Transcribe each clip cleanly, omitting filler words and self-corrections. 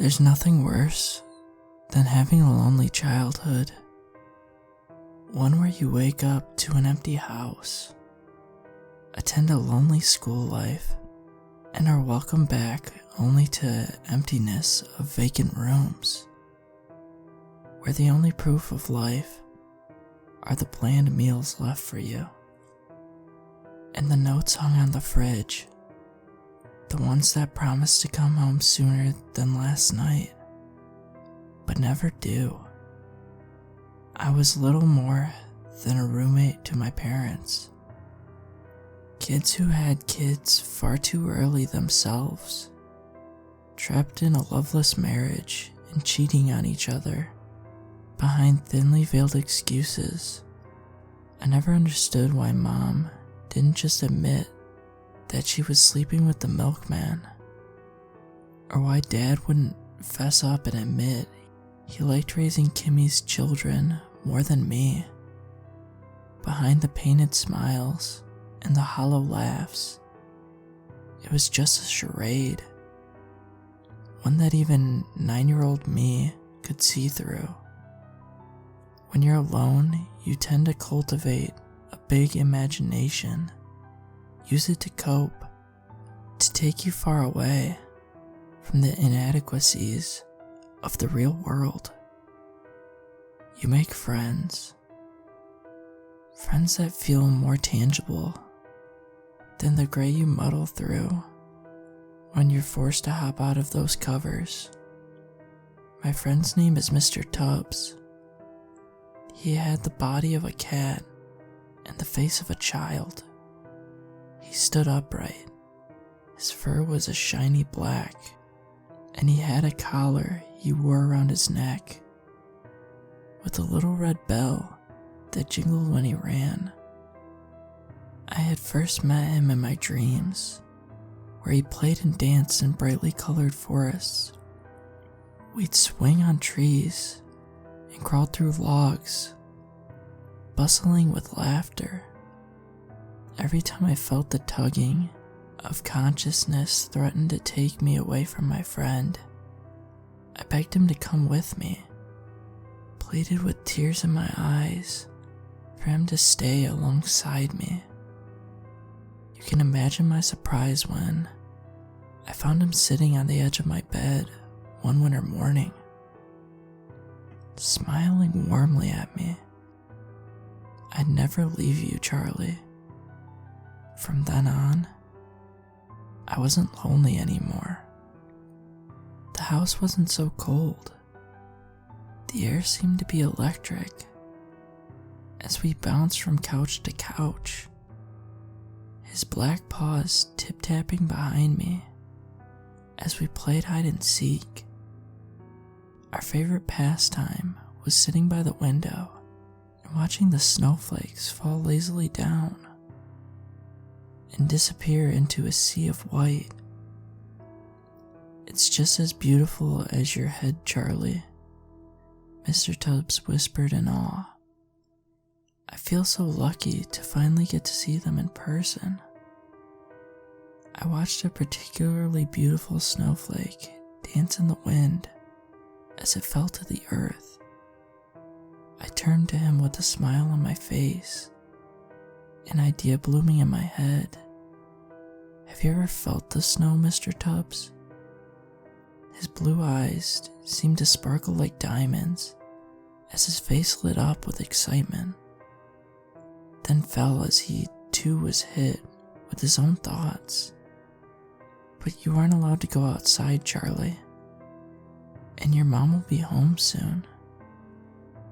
There's nothing worse than having a lonely childhood. One where you wake up to an empty house, attend a lonely school life, and are welcomed back only to emptiness of vacant rooms, where the only proof of life are the bland meals left for you, and the notes hung on the fridge, the ones that promise to come home sooner than last night, but never do. I was little more than a roommate to my parents. Kids who had kids far too early themselves, trapped in a loveless marriage and cheating on each other behind thinly veiled excuses. I never understood why Mom didn't just admit that she was sleeping with the milkman, or why Dad wouldn't fess up and admit he liked raising Kimmy's children more than me. Behind the painted smiles and the hollow laughs, it was just a charade, one that even 9-year-old me could see through. When you're alone, you tend to cultivate a big imagination, use it to cope, to take you far away from the inadequacies of the real world. You make friends that feel more tangible than the gray you muddle through when you're forced to hop out of those covers. My friend's name is Mr. Tubbs. He had the body of a cat and the face of a child. He stood upright. His fur was a shiny black, and he had a collar he wore around his neck with a little red bell that jingled when he ran. I had first met him in my dreams, where he played and danced in brightly colored forests. We'd swing on trees and crawled through logs, bustling with laughter. Every time I felt the tugging of consciousness threaten to take me away from my friend, I begged him to come with me, pleaded with tears in my eyes for him to stay alongside me. You can imagine my surprise when I found him sitting on the edge of my bed one winter morning, smiling warmly at me. "I'd never leave you, Charlie." From then on, I wasn't lonely anymore. The house wasn't so cold. The air seemed to be electric as we bounced from couch to couch, his black paws tip-tapping behind me as we played hide and seek. Our favorite pastime was sitting by the window and watching the snowflakes fall lazily down and disappear into a sea of white. "It's just as beautiful as your head, Charlie," Mr. Tubbs whispered in awe. "I feel so lucky to finally get to see them in person." I watched a particularly beautiful snowflake dance in the wind as it fell to the earth. I turned to him with a smile on my face, an idea blooming in my head. "Have you ever felt the snow, Mr. Tubbs?" His blue eyes seemed to sparkle like diamonds as his face lit up with excitement, then fell as he too was hit with his own thoughts. "But you aren't allowed to go outside, Charlie, and your mom will be home soon."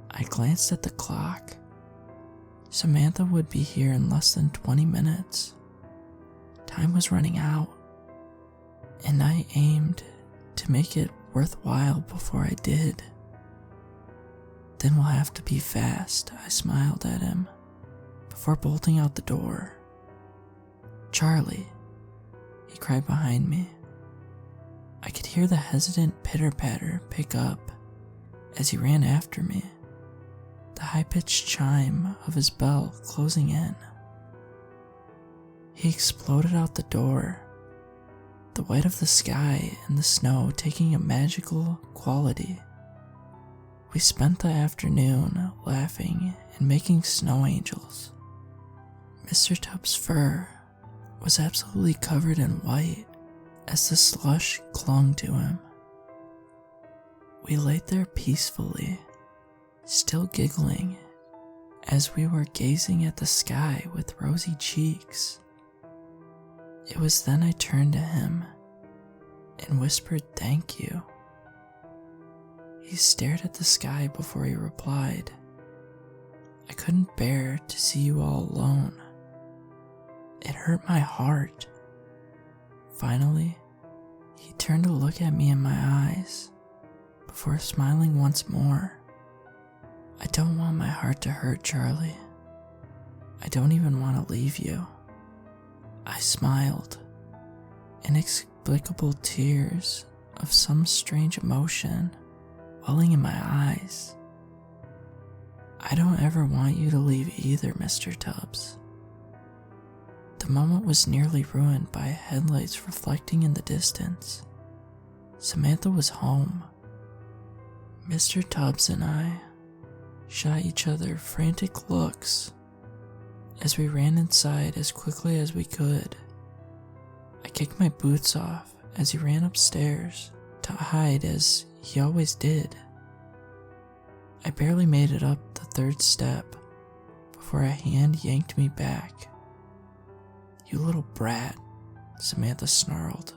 I glanced at the clock. Samantha would be here in less than 20 minutes. Time was running out, and I aimed to make it worthwhile before I did. "Then we'll have to be fast," I smiled at him before bolting out the door. "Charlie," he cried behind me. I could hear the hesitant pitter-patter pick up as he ran after me, the high-pitched chime of his bell closing in. He exploded out the door, the white of the sky and the snow taking a magical quality. We spent the afternoon laughing and making snow angels. Mr. Tubbs' fur was absolutely covered in white as the slush clung to him. We laid there peacefully, still giggling as we were gazing at the sky with rosy cheeks. It was then I turned to him and whispered thank you. He stared at the sky before he replied. I couldn't bear to see you all alone. It hurt my heart. Finally, he turned to look at me in my eyes before smiling once more. I don't want my heart to hurt, Charlie. I don't even want to leave you. I smiled. Inexplicable tears of some strange emotion welling in my eyes. I don't ever want you to leave either, Mr. Tubbs. The moment was nearly ruined by headlights reflecting in the distance. Samantha was home. Mr. Tubbs and I shot each other frantic looks as we ran inside as quickly as we could. I kicked my boots off as he ran upstairs to hide as he always did. I barely made it up the third step before a hand yanked me back. You little brat, Samantha snarled.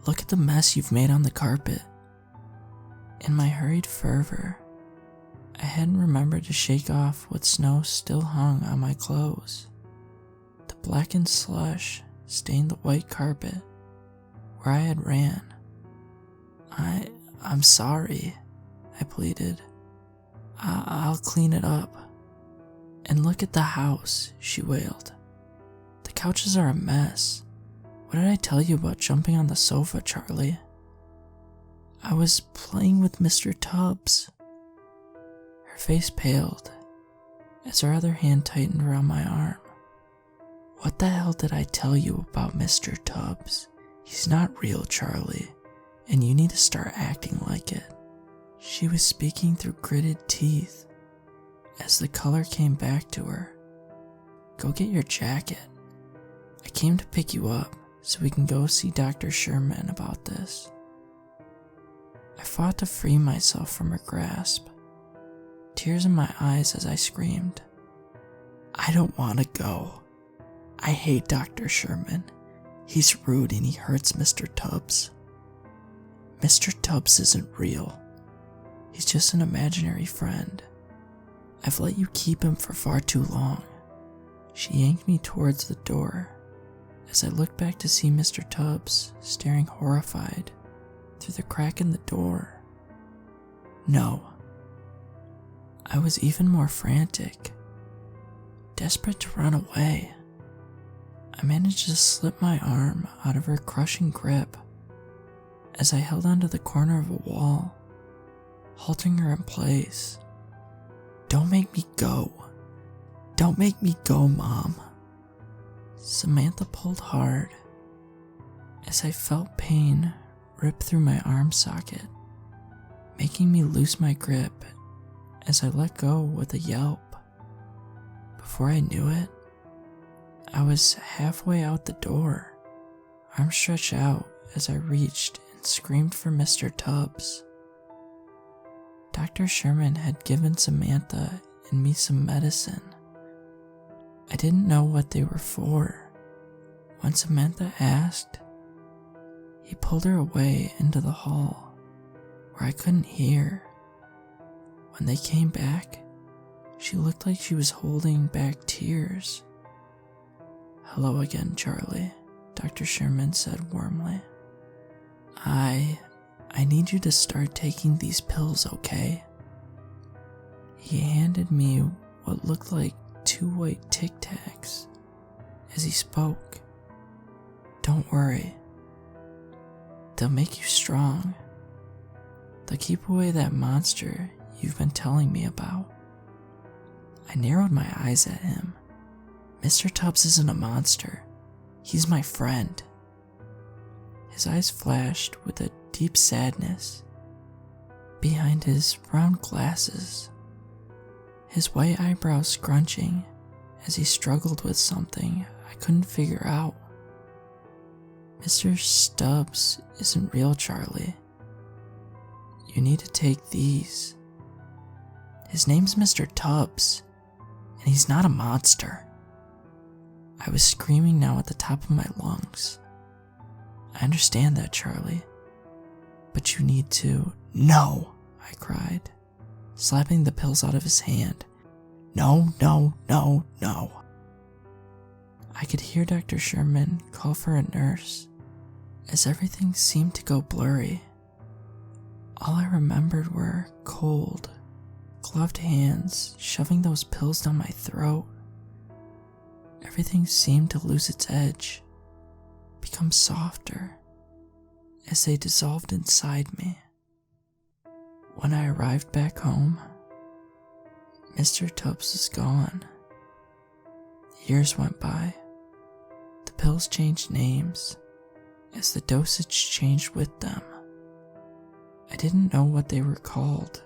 Look at the mess you've made on the carpet. In my hurried fervor, I hadn't remembered to shake off what snow still hung on my clothes. The blackened slush stained the white carpet where I had ran. I'm sorry, I pleaded. I'll clean it up. And look at the house, she wailed. The couches are a mess. What did I tell you about jumping on the sofa, Charlie? I was playing with Mr. Tubbs. Her face paled as her other hand tightened around my arm. What the hell did I tell you about Mr. Tubbs? He's not real, Charlie, and you need to start acting like it. She was speaking through gritted teeth as the color came back to her. Go get your jacket. I came to pick you up so we can go see Dr. Sherman about this. I fought to free myself from her grasp, tears in my eyes as I screamed. I don't want to go. I hate Dr. Sherman. He's rude and he hurts Mr. Tubbs. Mr. Tubbs isn't real. He's just an imaginary friend. I've let you keep him for far too long. She yanked me towards the door as I looked back to see Mr. Tubbs staring horrified through the crack in the door. No. I was even more frantic, desperate to run away. I managed to slip my arm out of her crushing grip as I held onto the corner of a wall, halting her in place. Don't make me go. Don't make me go, Mom. Samantha pulled hard as I felt pain rip through my arm socket, making me lose my grip as I let go with a yelp. Before I knew it, I was halfway out the door, arms stretched out as I reached and screamed for Mr. Tubbs. Dr. Sherman had given Samantha and me some medicine. I didn't know what they were for. When Samantha asked, he pulled her away into the hall where I couldn't hear. When they came back, she looked like she was holding back tears. Hello again, Charlie, Dr. Sherman said warmly. I need you to start taking these pills, okay? He handed me what looked like 2 white Tic Tacs as he spoke. Don't worry. They'll make you strong. They'll keep away that monster you've been telling me about. I narrowed my eyes at him. Mr. Tubbs isn't a monster. He's my friend. His eyes flashed with a deep sadness behind his round glasses, his white eyebrows scrunching as he struggled with something I couldn't figure out. Mr. Stubbs isn't real, Charlie. You need to take these. His name's Mr. Tubbs, and he's not a monster. I was screaming now at the top of my lungs. I understand that, Charlie, but you need to— No, I cried, slapping the pills out of his hand. No, no, no, no. I could hear Dr. Sherman call for a nurse as everything seemed to go blurry. All I remembered were cold, gloved hands shoving those pills down my throat. Everything seemed to lose its edge, become softer as they dissolved inside me. When I arrived back home, Mr. Tubbs was gone. Years went by. The pills changed names as the dosage changed with them. I didn't know what they were called,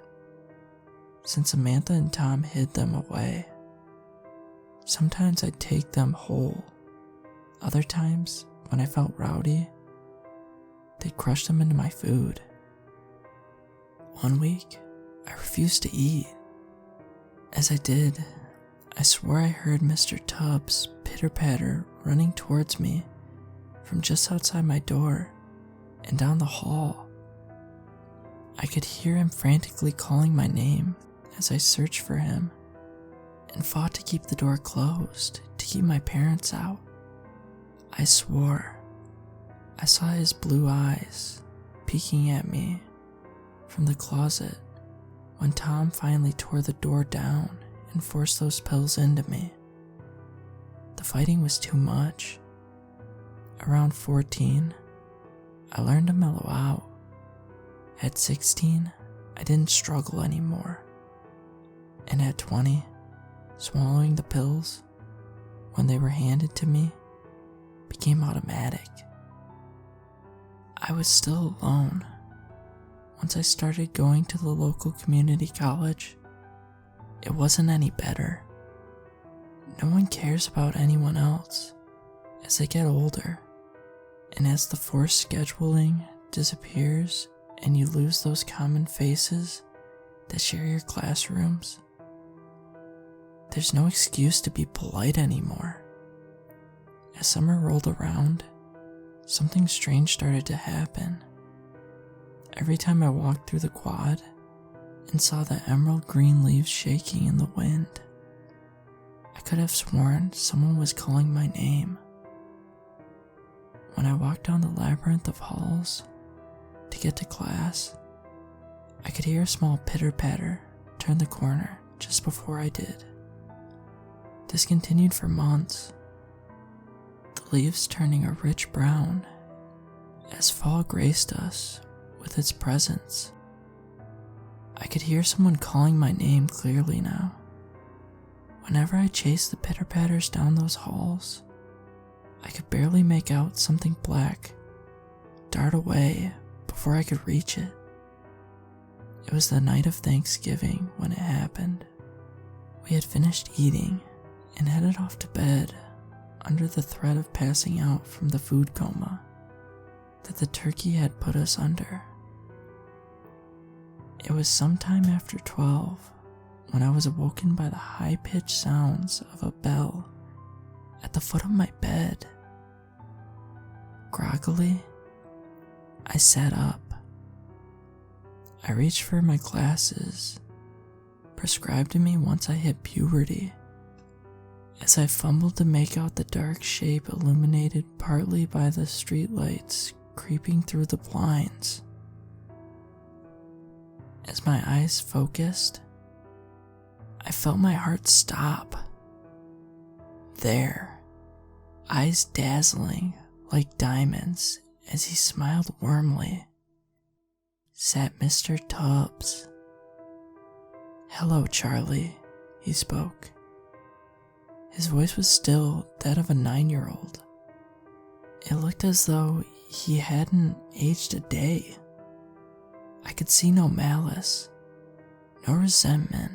since Samantha and Tom hid them away. Sometimes I'd take them whole. Other times, when I felt rowdy, they'd crush them into my food. One week, I refused to eat. As I did, I swore I heard Mr. Tubbs pitter-patter running towards me from just outside my door and down the hall. I could hear him frantically calling my name as I searched for him and fought to keep the door closed to keep my parents out. I swore I saw his blue eyes peeking at me from the closet when Tom finally tore the door down and forced those pills into me. The fighting was too much. Around 14, I learned to mellow out. At 16, I didn't struggle anymore. And at 20, swallowing the pills, when they were handed to me, became automatic. I was still alone. Once I started going to the local community college, it wasn't any better. No one cares about anyone else as they get older, and as the forced scheduling disappears and you lose those common faces that share your classrooms, there's no excuse to be polite anymore. As summer rolled around, something strange started to happen. Every time I walked through the quad and saw the emerald green leaves shaking in the wind, I could have sworn someone was calling my name. When I walked down the labyrinth of halls to get to class, I could hear a small pitter-patter turn the corner just before I did. This continued for months, the leaves turning a rich brown as fall graced us with its presence. I could hear someone calling my name clearly now. Whenever I chased the pitter-patters down those halls, I could barely make out something black dart away before I could reach it. It was the night of Thanksgiving when it happened. We had finished eating and headed off to bed under the threat of passing out from the food coma that the turkey had put us under. It was sometime after 12 when I was awoken by the high-pitched sounds of a bell at the foot of my bed. Groggily, I sat up. I reached for my glasses, prescribed to me once I hit puberty. As I fumbled to make out the dark shape illuminated partly by the streetlights creeping through the blinds. As my eyes focused, I felt my heart stop. There, eyes dazzling like diamonds as he smiled warmly, sat Mr. Tubbs. "Hello, Charlie," he spoke. His voice was still that of a 9-year-old. It looked as though he hadn't aged a day. I could see no malice, no resentment,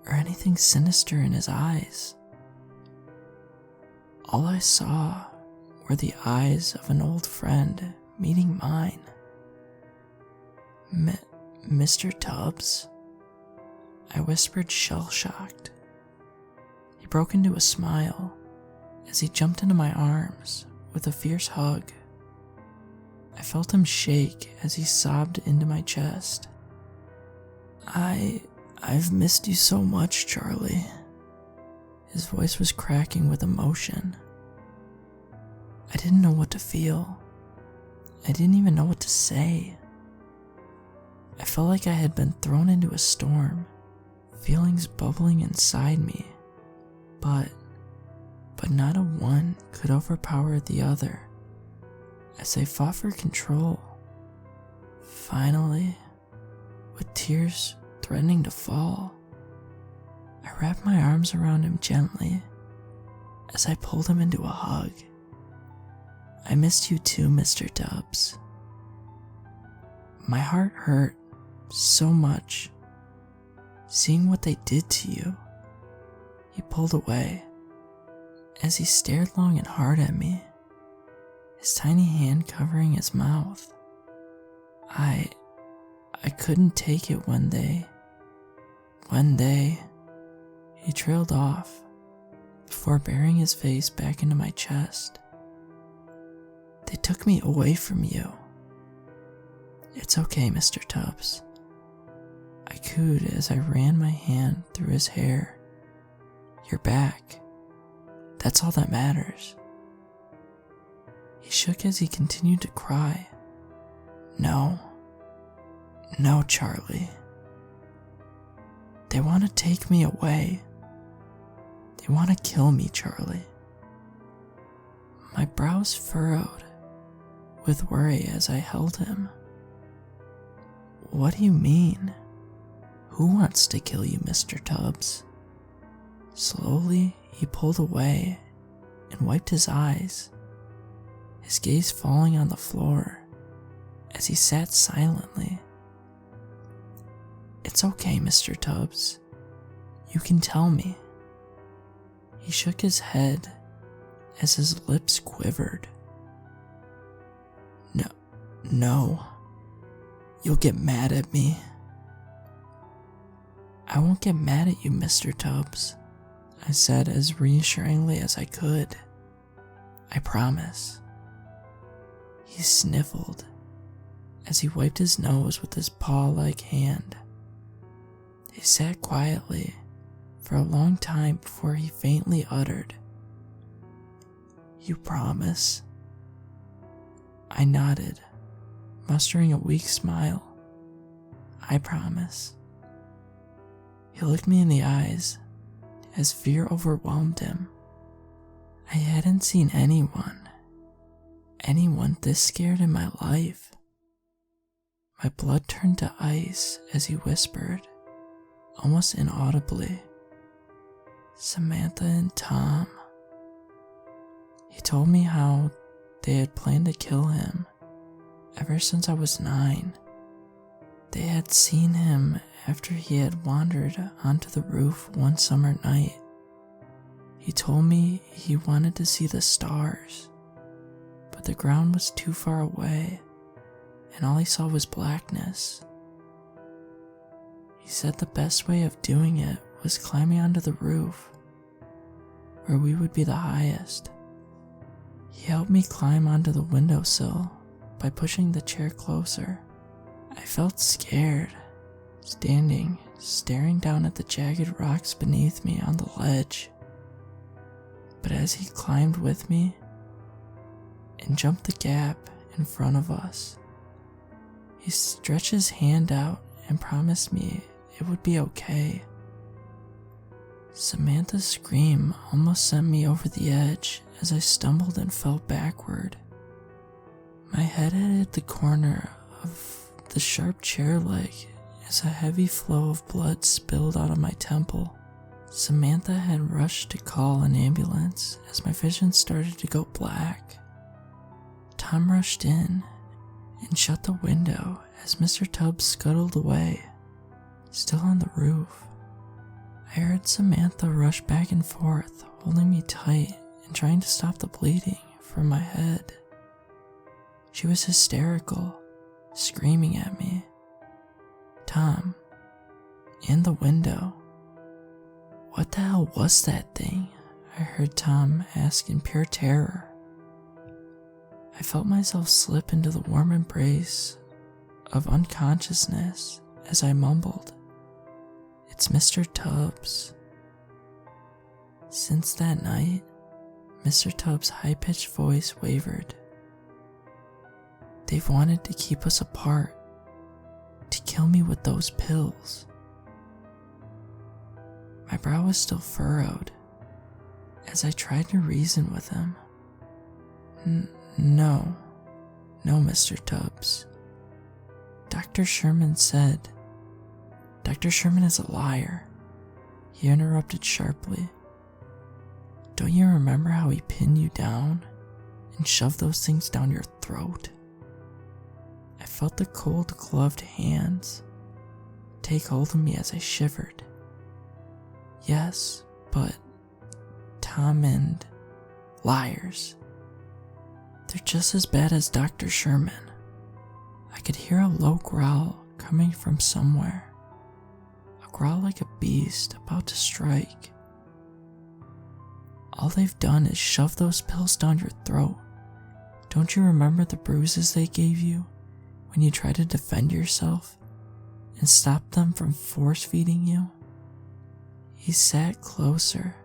or anything sinister in his eyes. All I saw were the eyes of an old friend meeting mine. Mr. Tubbs? I whispered, shell-shocked. He broke into a smile as he jumped into my arms with a fierce hug. I felt him shake as he sobbed into my chest. I've missed you so much, Charlie. His voice was cracking with emotion. I didn't know what to feel. I didn't even know what to say. I felt like I had been thrown into a storm, feelings bubbling inside me, but not a one could overpower the other as they fought for control. Finally, with tears threatening to fall, I wrapped my arms around him gently as I pulled him into a hug. I missed you too, Mr. Tubbs. My heart hurt so much seeing what they did to you. He pulled away as he stared long and hard at me, his tiny hand covering his mouth. I couldn't take it when they... He trailed off before burying his face back into my chest. They took me away from you. It's okay, Mr. Tubbs. I cooed as I ran my hand through his hair. You're back. That's all that matters. He shook as he continued to cry. No, Charlie. They want to take me away. They want to kill me, Charlie. My brows furrowed with worry as I held him. What do you mean? Who wants to kill you, Mr. Tubbs? Slowly, he pulled away and wiped his eyes, his gaze falling on the floor as he sat silently. It's okay, Mr. Tubbs. You can tell me. He shook his head as his lips quivered. No. You'll get mad at me. I won't get mad at you, Mr. Tubbs, I said as reassuringly as I could. I promise. He sniffled as he wiped his nose with his paw-like hand. He sat quietly for a long time before he faintly uttered, You promise? I nodded, mustering a weak smile. I promise. He looked me in the eyes as fear overwhelmed him. I hadn't seen anyone this scared in my life. My blood turned to ice as he whispered, almost inaudibly, Samantha and Tom. He told me how they had planned to kill him ever since I was 9. They had seen him after he had wandered onto the roof one summer night. He told me he wanted to see the stars, but the ground was too far away, and all he saw was blackness. He said the best way of doing it was climbing onto the roof, where we would be the highest. He helped me climb onto the windowsill by pushing the chair closer. I felt scared, standing, staring down at the jagged rocks beneath me on the ledge. But as he climbed with me and jumped the gap in front of us, he stretched his hand out and promised me it would be okay. Samantha's scream almost sent me over the edge as I stumbled and fell backward. My head had hit the corner of the sharp chair leg as a heavy flow of blood spilled out of my temple. Samantha had rushed to call an ambulance as my vision started to go black. Tom rushed in and shut the window as Mr. Tubbs scuttled away, still on the roof. I heard Samantha rush back and forth, holding me tight and trying to stop the bleeding from my head. She was hysterical, screaming at me. Tom, in the window. What the hell was that thing? I heard Tom ask in pure terror. I felt myself slip into the warm embrace of unconsciousness as I mumbled, "It's Mr. Tubbs." Since that night, Mr. Tubbs' high-pitched voice wavered. They've wanted to keep us apart, to kill me with those pills. My brow was still furrowed as I tried to reason with him. No, Mr. Tubbs. Dr. Sherman said. Dr. Sherman is a liar, he interrupted sharply. Don't you remember how he pinned you down and shoved those things down your throat? I felt the cold, gloved hands take hold of me as I shivered. Yes, but Tom and liars. They're just as bad as Dr. Sherman. I could hear a low growl coming from somewhere. A growl like a beast about to strike. All they've done is shove those pills down your throat. Don't you remember the bruises they gave you when you tried to defend yourself and stop them from force-feeding you? He sat closer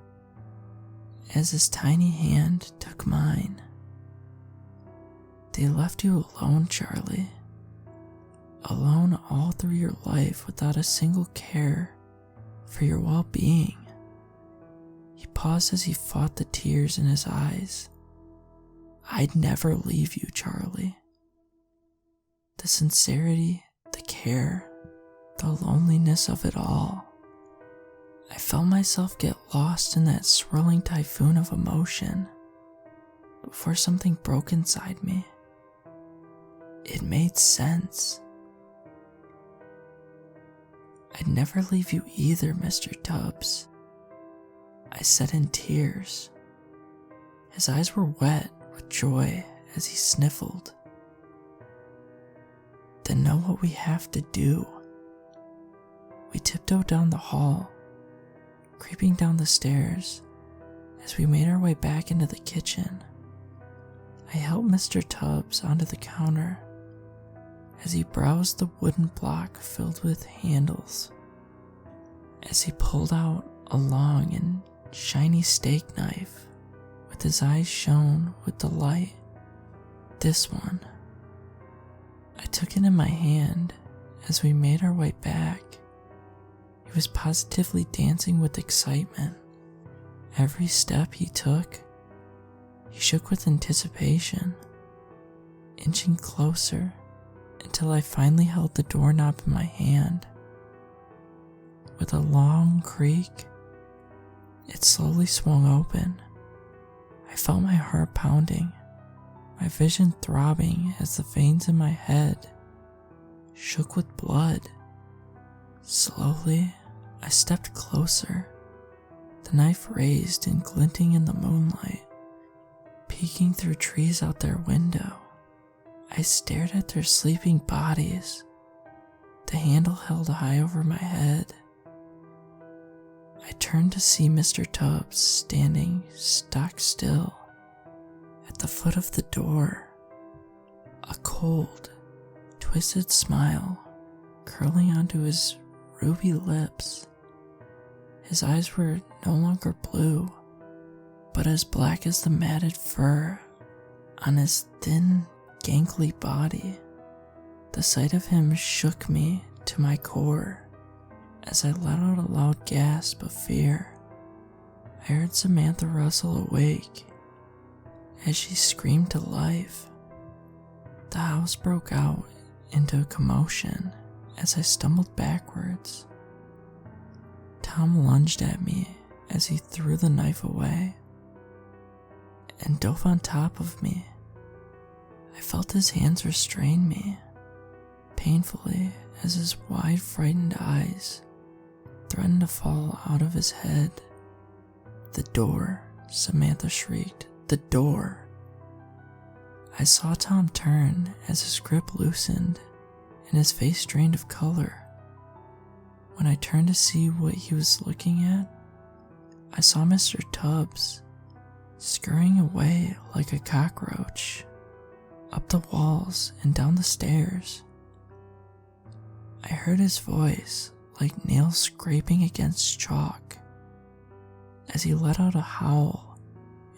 as his tiny hand took mine. They left you alone, Charlie. Alone all through your life without a single care for your well-being. He paused as he fought the tears in his eyes. I'd never leave you, Charlie. The sincerity, the care, the loneliness of it all. I felt myself get lost in that swirling typhoon of emotion before something broke inside me. It made sense. I'd never leave you either, Mr. Tubbs, I said in tears. His eyes were wet with joy as he sniffled. Then know what we have to do. We tiptoed down the hall, creeping down the stairs as we made our way back into the kitchen. I helped Mr. Tubbs onto the counter as he browsed the wooden block filled with handles. As he pulled out a long and shiny steak knife with his eyes shone with delight. This one. I took it in my hand as we made our way back. He was positively dancing with excitement. Every step he took, he shook with anticipation, inching closer until I finally held the doorknob in my hand. With a long creak, it slowly swung open. I felt my heart pounding, my vision throbbing as the veins in my head shook with blood. Slowly, I stepped closer, the knife raised and glinting in the moonlight, peeking through trees out their window. I stared at their sleeping bodies, the handle held high over my head. I turned to see Mr. Tubbs standing stock still at the foot of the door, a cold, twisted smile curling onto his ruby lips. His eyes were no longer blue, but as black as the matted fur on his thin, gangly body. The sight of him shook me to my core as I let out a loud gasp of fear. I heard Samantha rustle awake as she screamed to life. The house broke out into a commotion as I stumbled backwards. Tom lunged at me as he threw the knife away and dove on top of me. I felt his hands restrain me, painfully, as his wide, frightened eyes threatened to fall out of his head. "The door," Samantha shrieked. "The door." I saw Tom turn as his grip loosened and his face drained of color. When I turned to see what he was looking at, I saw Mr. Tubbs scurrying away like a cockroach, up the walls and down the stairs. I heard his voice like nails scraping against chalk as he let out a howl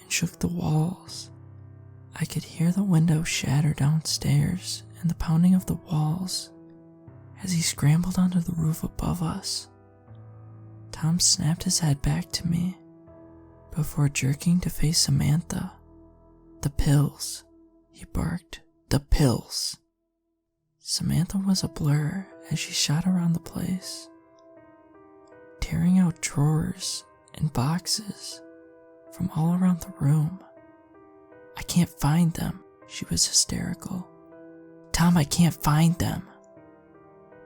and shook the walls. I could hear the window shatter downstairs and the pounding of the walls as he scrambled onto the roof above us. Tom snapped his head back to me before jerking to face Samantha. "The pills," he barked. "The pills." Samantha was a blur as she shot around the place, tearing out drawers and boxes from all around the room. "I can't find them," she was hysterical. "Tom, I can't find them."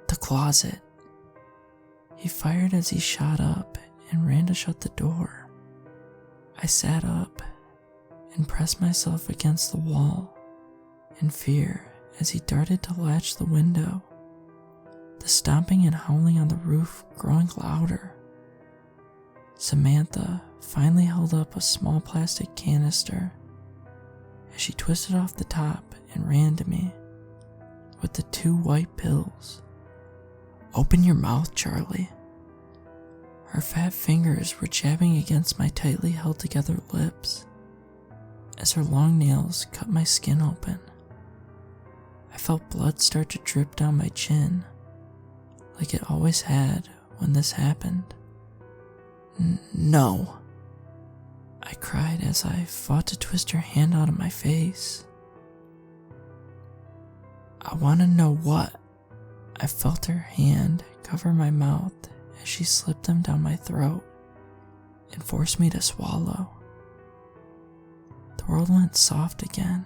"The closet." He fired as he shot up and ran to shut the door. I sat up and pressed myself against the wall in fear as he darted to latch the window, the stomping and howling on the roof growing louder. Samantha finally held up a small plastic canister as she twisted off the top and ran to me with the 2 white pills. "Open your mouth, Charlie." Her fat fingers were jabbing against my tightly held together lips as her long nails cut my skin open. I felt blood start to drip down my chin, like it always had when this happened. "No," I cried as I fought to twist her hand out of my face. "I want to know what." I felt her hand cover my mouth as she slipped them down my throat and forced me to swallow. The world went soft again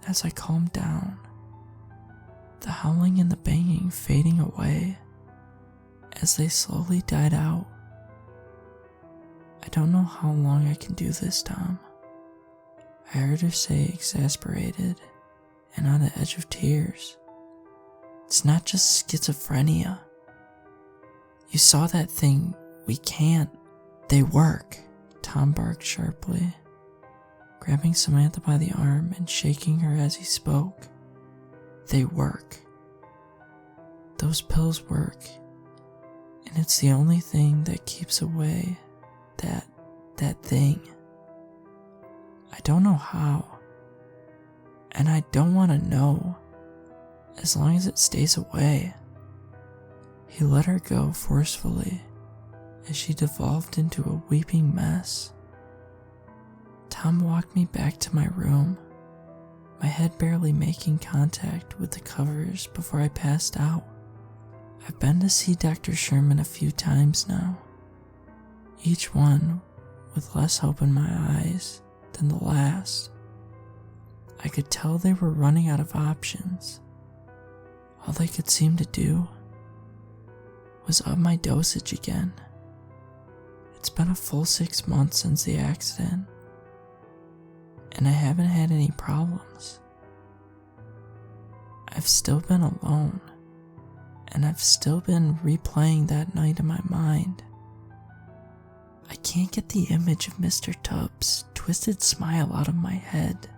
as I calmed down, the howling and the banging fading away as they slowly died out. "I don't know how long I can do this, Tom," I heard her say, exasperated and on the edge of tears. "It's not just schizophrenia. You saw that thing. We can't. They work," Tom barked sharply, grabbing Samantha by the arm and shaking her as he spoke. "They work. Those pills work, and it's the only thing that keeps away that thing. I don't know how, and I don't want to know, as long as it stays away." He let her go forcefully as she devolved into a weeping mess. Tom walked me back to my room, my head barely making contact with the covers before I passed out. I've been to see Dr. Sherman a few times now, each one with less hope in my eyes than the last. I could tell they were running out of options. All they could seem to do was up my dosage again. It's been a full 6 months since the accident, and I haven't had any problems. I've still been alone, and I've still been replaying that night in my mind. I can't get the image of Mr. Tubbs' twisted smile out of my head.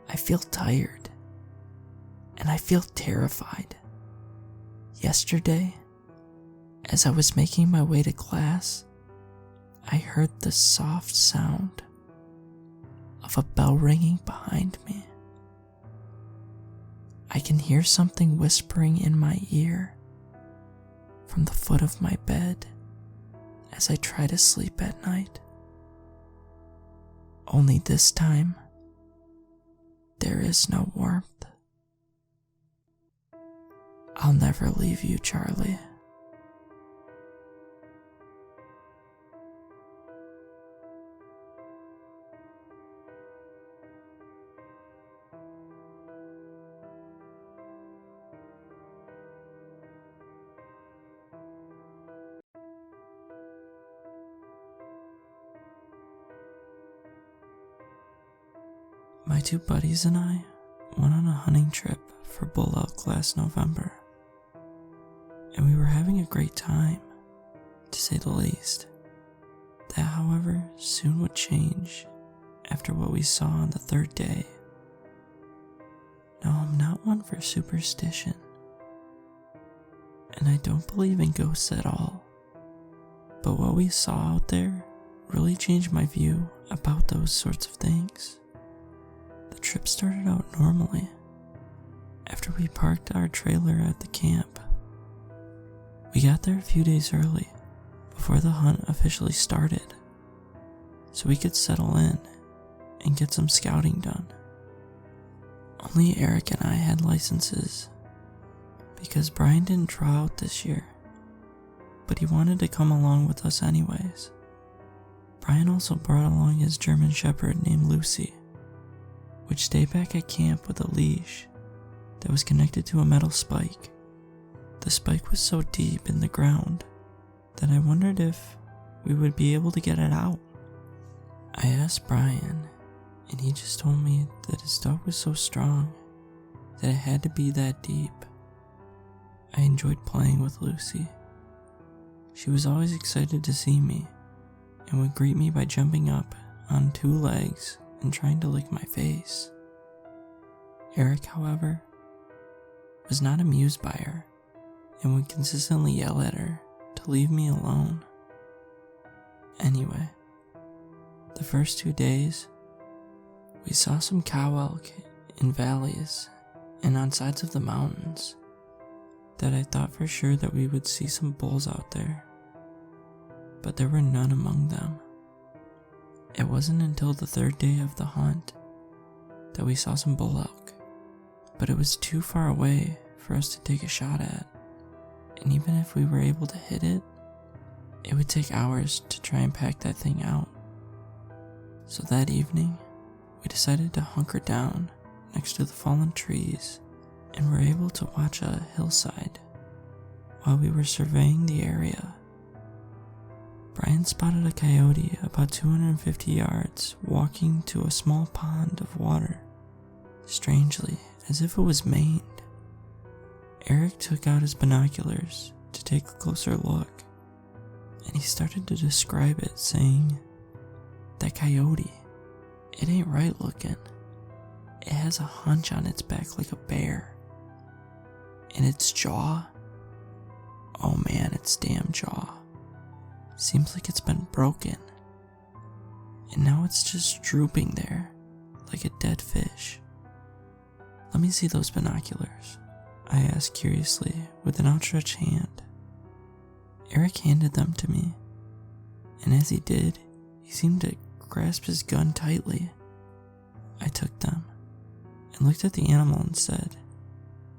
I feel tired, and I feel terrified. Yesterday, as I was making my way to class, I heard the soft sound of a bell ringing behind me. I can hear something whispering in my ear from the foot of my bed as I try to sleep at night. Only this time, there is no warmth. I'll never leave you, Charlie. two buddies and I went on a hunting trip for bull elk last November, and we were having a great time, to say the least. That, however, soon would change after what we saw on the third day. Now, I'm not one for superstition, and I don't believe in ghosts at all, but what we saw out there really changed my view about those sorts of things. The trip started out normally after we parked our trailer at the camp. We got there a few days early before the hunt officially started, so we could settle in and get some scouting done. Only Eric and I had licenses because Brian didn't draw out this year, but he wanted to come along with us anyways. Brian also brought along his German Shepherd named Lucy, which stayed back at camp with a leash that was connected to a metal spike. The spike was so deep in the ground that I wondered if we would be able to get it out. I asked Brian, and he just told me that his dog was so strong that it had to be that deep. I enjoyed playing with Lucy. She was always excited to see me and would greet me by jumping up on two legs and trying to lick my face. Eric, however, was not amused by her and would consistently yell at her to leave me alone. Anyway, the first 2 days, we saw some cow elk in valleys and on sides of the mountains that I thought for sure that we would see some bulls out there, but there were none among them. It wasn't until the third day of the hunt that we saw some bull elk, but it was too far away for us to take a shot at, and even if we were able to hit it, it would take hours to try and pack that thing out. So that evening, we decided to hunker down next to the fallen trees and were able to watch a hillside while we were surveying the area. Brian spotted a coyote about 250 yards walking to a small pond of water, strangely as if it was maned. Eric took out his binoculars to take a closer look, and he started to describe it, saying, "That coyote, it ain't right looking. It has a hunch on its back like a bear. And its jaw, oh man, its damn jaw, seems like it's been broken. And now it's just drooping there like a dead fish." "Let me see those binoculars," I asked curiously with an outstretched hand. Eric handed them to me, and as he did, he seemed to grasp his gun tightly. I took them and looked at the animal and said,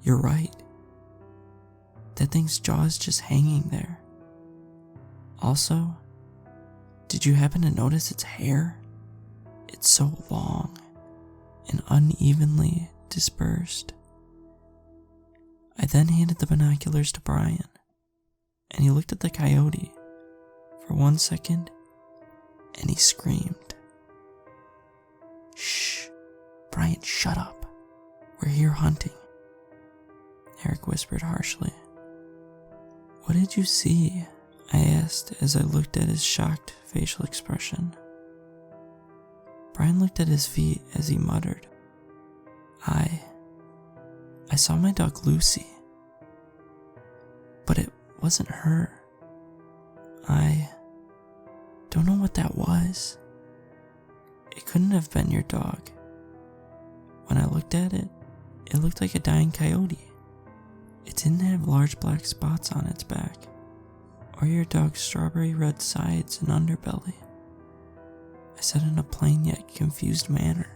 "You're right. That thing's jaw is just hanging there. Also, did you happen to notice its hair? It's so long and unevenly dispersed." I then handed the binoculars to Brian, and he looked at the coyote for 1 second, and he screamed. "Shh, Brian, shut up. We're here hunting," Eric whispered harshly. "What did you see?" I asked as I looked at his shocked facial expression. Brian looked at his feet as he muttered, I saw my dog Lucy, but it wasn't her. I don't know what that was. It couldn't have been your dog. When I looked at it, it looked like a dying coyote. It didn't have large black spots on its back, or your dog's strawberry red sides and underbelly," I said in a plain yet confused manner.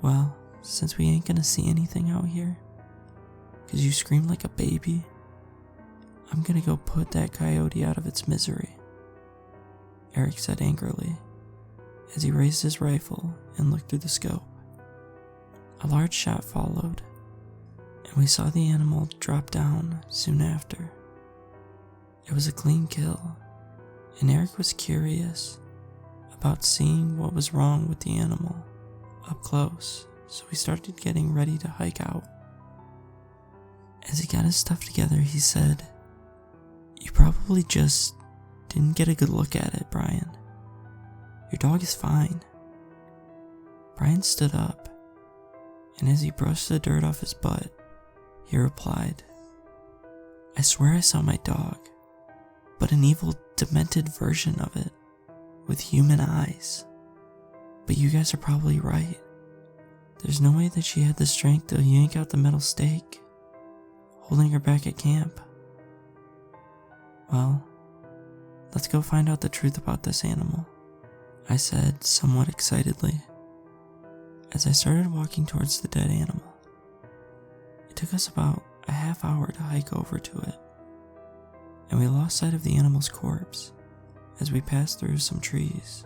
"Well, since we ain't gonna see anything out here, 'cause you screamed like a baby, I'm gonna go put that coyote out of its misery," Eric said angrily as he raised his rifle and looked through the scope. A large shot followed, and we saw the animal drop down soon after. It was a clean kill, and Eric was curious about seeing what was wrong with the animal up close, so we started getting ready to hike out. As he got his stuff together, he said, "You probably just didn't get a good look at it, Brian. Your dog is fine." Brian stood up, and as he brushed the dirt off his butt, he replied, "I swear I saw my dog, but an evil, demented version of it, with human eyes. But you guys are probably right. There's no way that she had the strength to yank out the metal stake, holding her back at camp. Well, let's go find out the truth about this animal," I said somewhat excitedly, as I started walking towards the dead animal. It took us about a half hour to hike over to it, and we lost sight of the animal's corpse as we passed through some trees.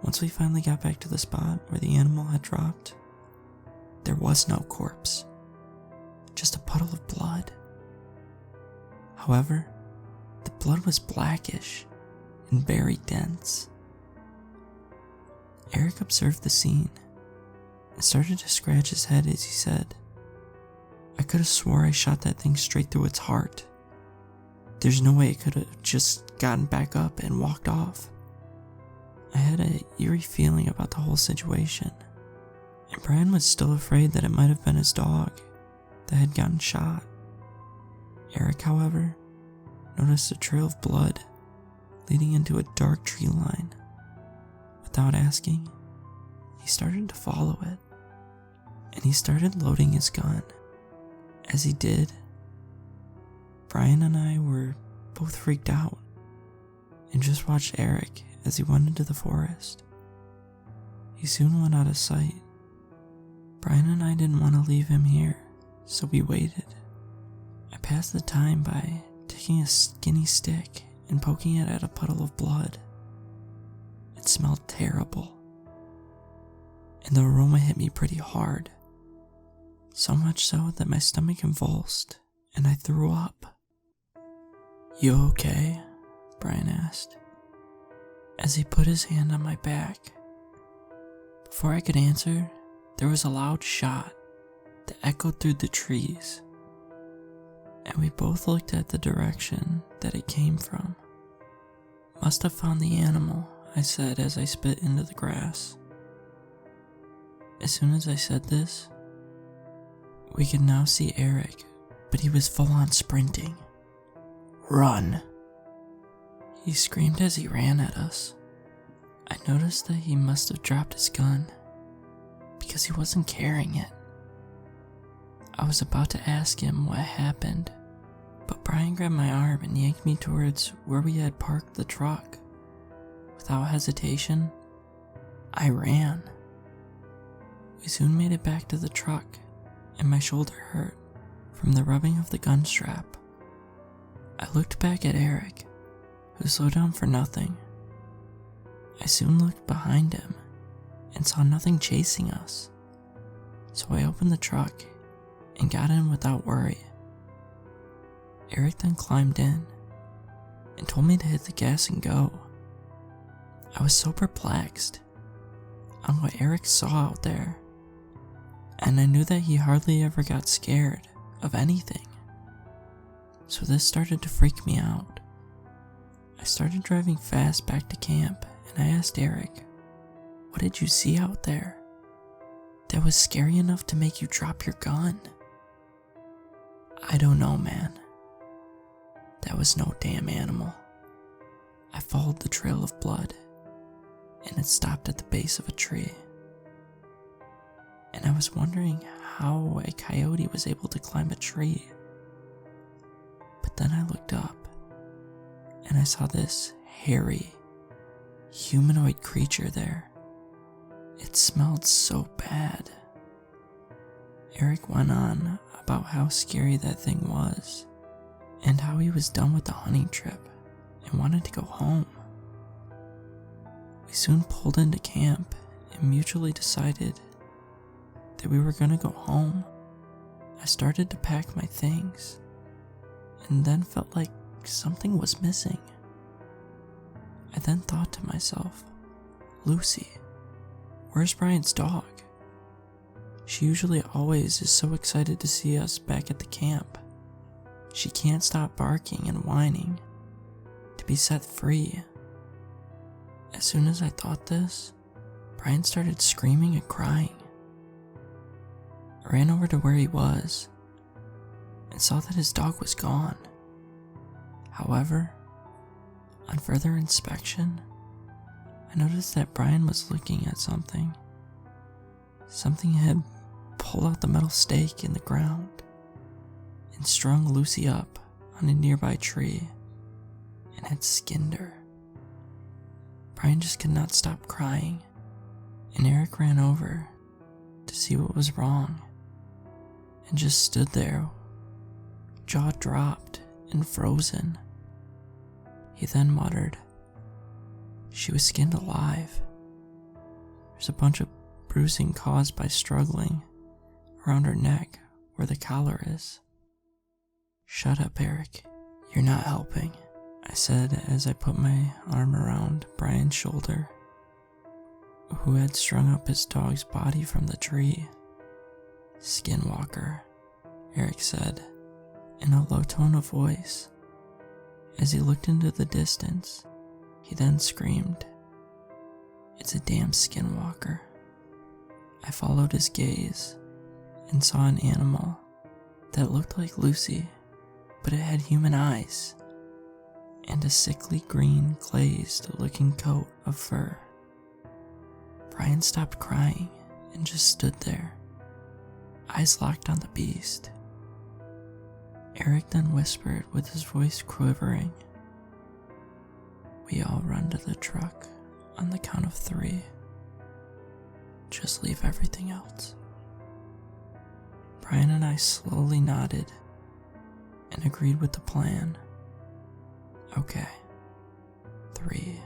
Once we finally got back to the spot where the animal had dropped, there was no corpse, just a puddle of blood. However, the blood was blackish and very dense. Eric observed the scene and started to scratch his head as he said, "I could have swore I shot that thing straight through its heart. There's no way it could have just gotten back up and walked off." I had an eerie feeling about the whole situation, and Brian was still afraid that it might have been his dog that had gotten shot. Eric, however, noticed a trail of blood leading into a dark tree line. Without asking, he started to follow it, and he started loading his gun. As he did, Brian and I were both freaked out and just watched Eric as he went into the forest. He soon went out of sight. Brian and I didn't want to leave him here, so we waited. I passed the time by taking a skinny stick and poking it at a puddle of blood. It smelled terrible, and the aroma hit me pretty hard, so much so that my stomach convulsed and I threw up. "You okay?" Brian asked, as he put his hand on my back. Before I could answer, there was a loud shot that echoed through the trees, and we both looked at the direction that it came from. "Must have found the animal," I said as I spit into the grass. As soon as I said this, we could now see Eric, but he was full on sprinting. "Run!" he screamed as he ran at us. I noticed that he must have dropped his gun because he wasn't carrying it. I was about to ask him what happened, but Brian grabbed my arm and yanked me towards where we had parked the truck. Without hesitation, I ran. We soon made it back to the truck, and my shoulder hurt from the rubbing of the gun strap. I looked back at Eric, who slowed down for nothing. I soon looked behind him and saw nothing chasing us, so I opened the truck and got in without worry. Eric then climbed in and told me to hit the gas and go. I was so perplexed on what Eric saw out there, and I knew that he hardly ever got scared of anything, so this started to freak me out. I started driving fast back to camp, and I asked Eric, "What did you see out there that was scary enough to make you drop your gun?" "I don't know, man. That was no damn animal. I followed the trail of blood, and it stopped at the base of a tree. And I was wondering how a coyote was able to climb a tree. But then I looked up, and I saw this hairy, humanoid creature there. It smelled so bad." Eric went on about how scary that thing was, and how he was done with the hunting trip and wanted to go home. We soon pulled into camp and mutually decided that we were going to go home. I started to pack my things, and then felt like something was missing. I then thought to myself, Lucy, "Where's Brian's dog? She usually always is so excited to see us back at the camp. She can't stop barking and whining to be set free." As soon as I thought this, Brian started screaming and crying. I ran over to where he was and saw that his dog was gone. However, on further inspection, I noticed that Brian was looking at something. Something had pulled out the metal stake in the ground and strung Lucy up on a nearby tree and had skinned her. Brian just could not stop crying, and Eric ran over to see what was wrong and just stood there, jaw dropped and frozen. He then muttered, "She was skinned alive. There's a bunch of bruising caused by struggling around her neck where the collar is." "Shut up, Eric. You're not helping," I said as I put my arm around Brian's shoulder, who had strung up his dog's body from the tree. "Skinwalker," Eric said in a low tone of voice. As he looked into the distance, he then screamed, "It's a damn skinwalker." I followed his gaze and saw an animal that looked like Lucy, but it had human eyes and a sickly green glazed looking coat of fur. Brian stopped crying and just stood there, eyes locked on the beast. Eric then whispered with his voice quivering, "We all run to the truck on the count of 3. Just leave everything else." Brian and I slowly nodded and agreed with the plan. "Okay. 3,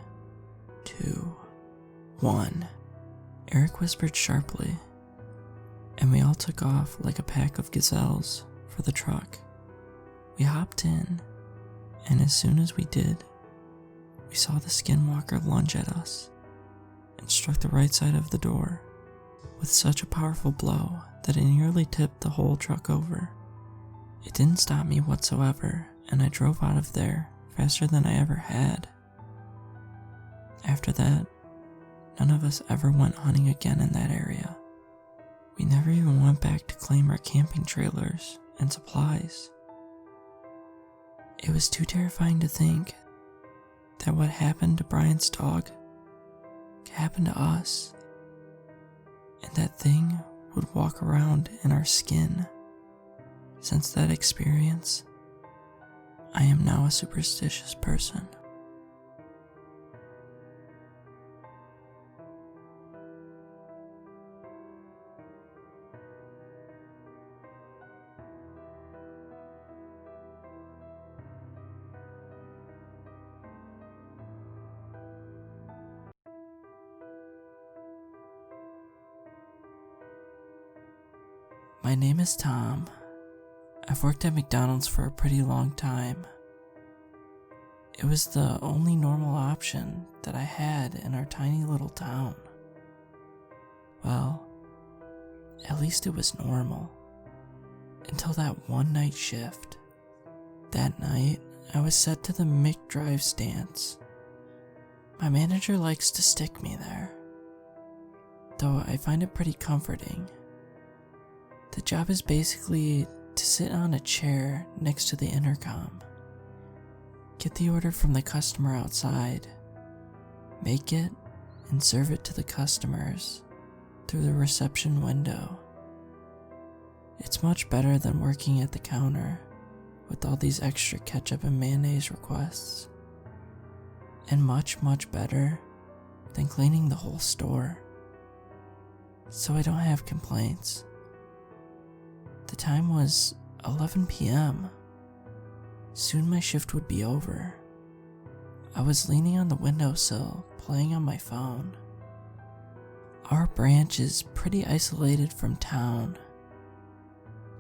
2, 1. Eric whispered sharply, and we all took off like a pack of gazelles for the truck. We hopped in, and as soon as we did, we saw the skinwalker lunge at us and struck the right side of the door with such a powerful blow that it nearly tipped the whole truck over. It didn't stop me whatsoever, and I drove out of there faster than I ever had. After that, none of us ever went hunting again in that area. We never even went back to claim our camping trailers and supplies. It was too terrifying to think that what happened to Brian's dog could happen to us, and that thing would walk around in our skin. Since that experience, I am now a superstitious person. My name is Tom. I've worked at McDonald's for a pretty long time. It was the only normal option that I had in our tiny little town. Well, at least it was normal. Until that one night shift. That night, I was set to the McDrive stance. My manager likes to stick me there, though I find it pretty comforting. The job is basically to sit on a chair next to the intercom, get the order from the customer outside, make it and serve it to the customers through the reception window. It's much better than working at the counter with all these extra ketchup and mayonnaise requests, and much, much better than cleaning the whole store. So I don't have complaints. The time was 11 p.m. Soon my shift would be over. I was leaning on the windowsill, playing on my phone. Our branch is pretty isolated from town,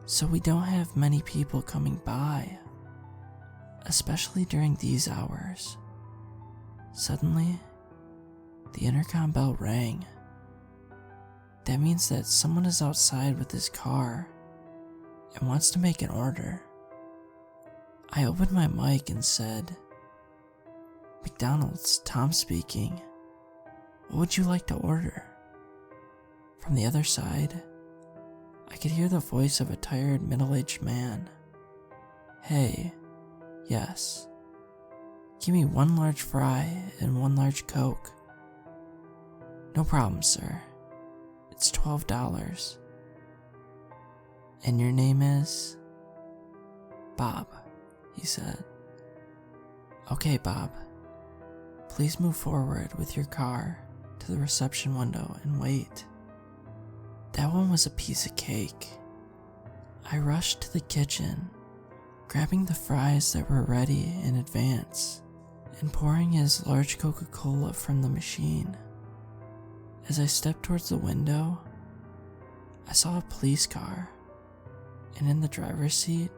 so we don't have many people coming by, especially during these hours. Suddenly, the intercom bell rang. That means that someone is outside with his car and wants to make an order. I opened my mic and said, "McDonald's, Tom speaking. What would you like to order?" From the other side, I could hear the voice of a tired middle-aged man. "Hey, yes. Give me 1 large fry and 1 large Coke." "No problem, sir. It's $12. "And your name is?" "Bob," he said. "Okay, Bob. Please move forward with your car to the reception window and wait." That one was a piece of cake. I rushed to the kitchen, grabbing the fries that were ready in advance and pouring his large Coca-Cola from the machine. As I stepped towards the window, I saw a police car, and in the driver's seat,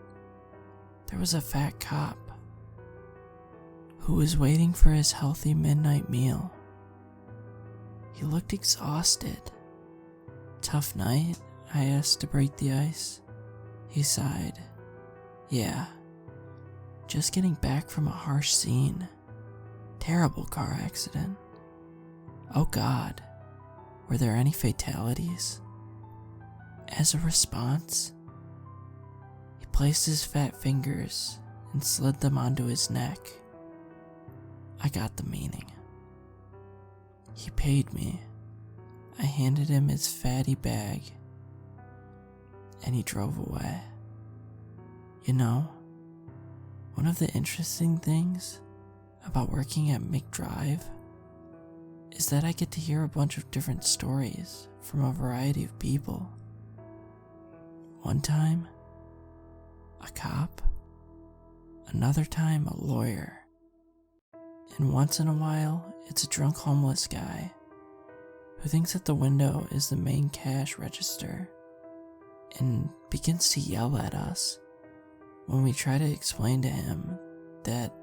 there was a fat cop who was waiting for his healthy midnight meal. He looked exhausted. "Tough night?" I asked to break the ice. He sighed. "Yeah, just getting back from a harsh scene. Terrible car accident." "Oh God, were there any fatalities?" As a response, he placed his fat fingers and slid them onto his neck. I got the meaning. He paid me. I handed him his fatty bag, and he drove away. You know, one of the interesting things about working at McDrive is that I get to hear a bunch of different stories from a variety of people. One time, a cop, another time a lawyer, and once in a while it's a drunk homeless guy who thinks that the window is the main cash register and begins to yell at us when we try to explain to him that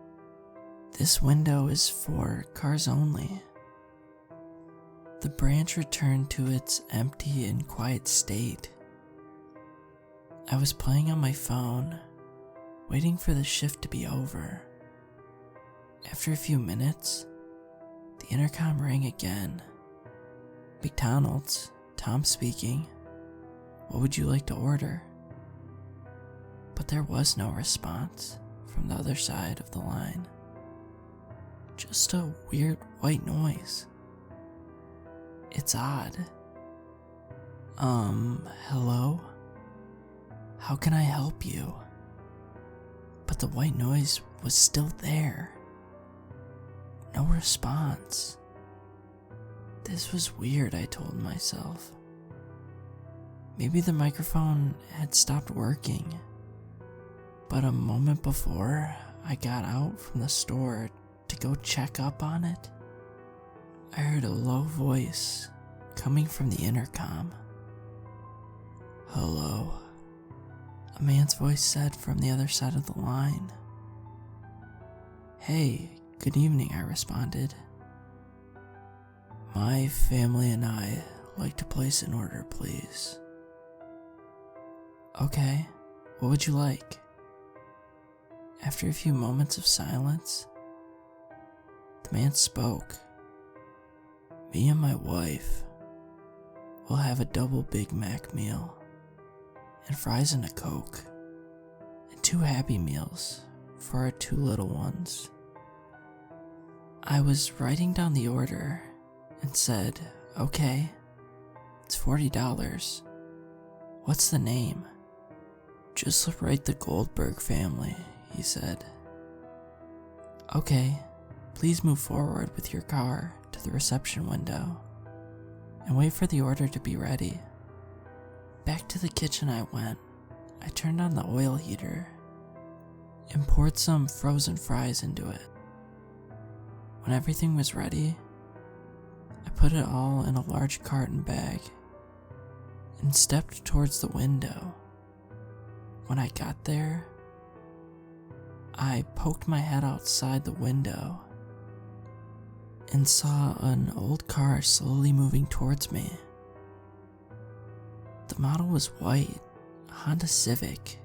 this window is for cars only. The branch returned to its empty and quiet state. I was playing on my phone, waiting for the shift to be over. After a few minutes, the intercom rang again. "McDonald's, Tom speaking. What would you like to order?" But there was no response from the other side of the line. Just a weird white noise. It's odd. Hello? How can I help you?" But the white noise was still there. No response. This was weird, I told myself. Maybe the microphone had stopped working. But a moment before I got out from the store to go check up on it, I heard a low voice coming from the intercom. "Hello," a man's voice said from the other side of the line. "Hey, good evening," I responded. "My family and I like to place an order, please." "Okay, what would you like?" After a few moments of silence, the man spoke. "Me and my wife will have a double Big Mac meal, and fries and a Coke, and 2 Happy Meals for our 2 little ones." I was writing down the order and said, "Okay, it's $40. What's the name?" "Just write the Goldberg family," he said. "Okay, please move forward with your car to the reception window and wait for the order to be ready." Back to the kitchen I went. I turned on the oil heater and poured some frozen fries into it. When everything was ready, I put it all in a large carton bag and stepped towards the window. When I got there, I poked my head outside the window and saw an old car slowly moving towards me. The model was white, a Honda Civic,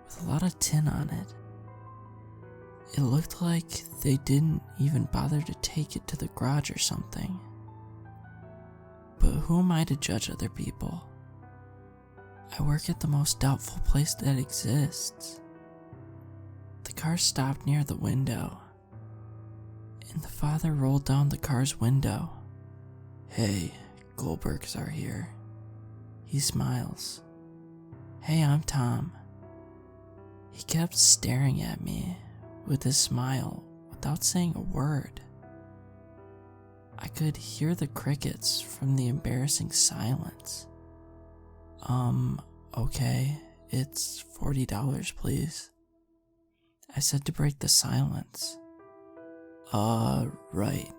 with a lot of tin on it. It looked like they didn't even bother to take it to the garage or something. But who am I to judge other people? I work at the most doubtful place that exists. The car stopped near the window, and the father rolled down the car's window. "Hey, Goldbergs are here." He smiles. "Hey, I'm Tom." He kept staring at me with his smile without saying a word. I could hear the crickets from the embarrassing silence. Okay, it's $40, please," I said to break the silence. Right,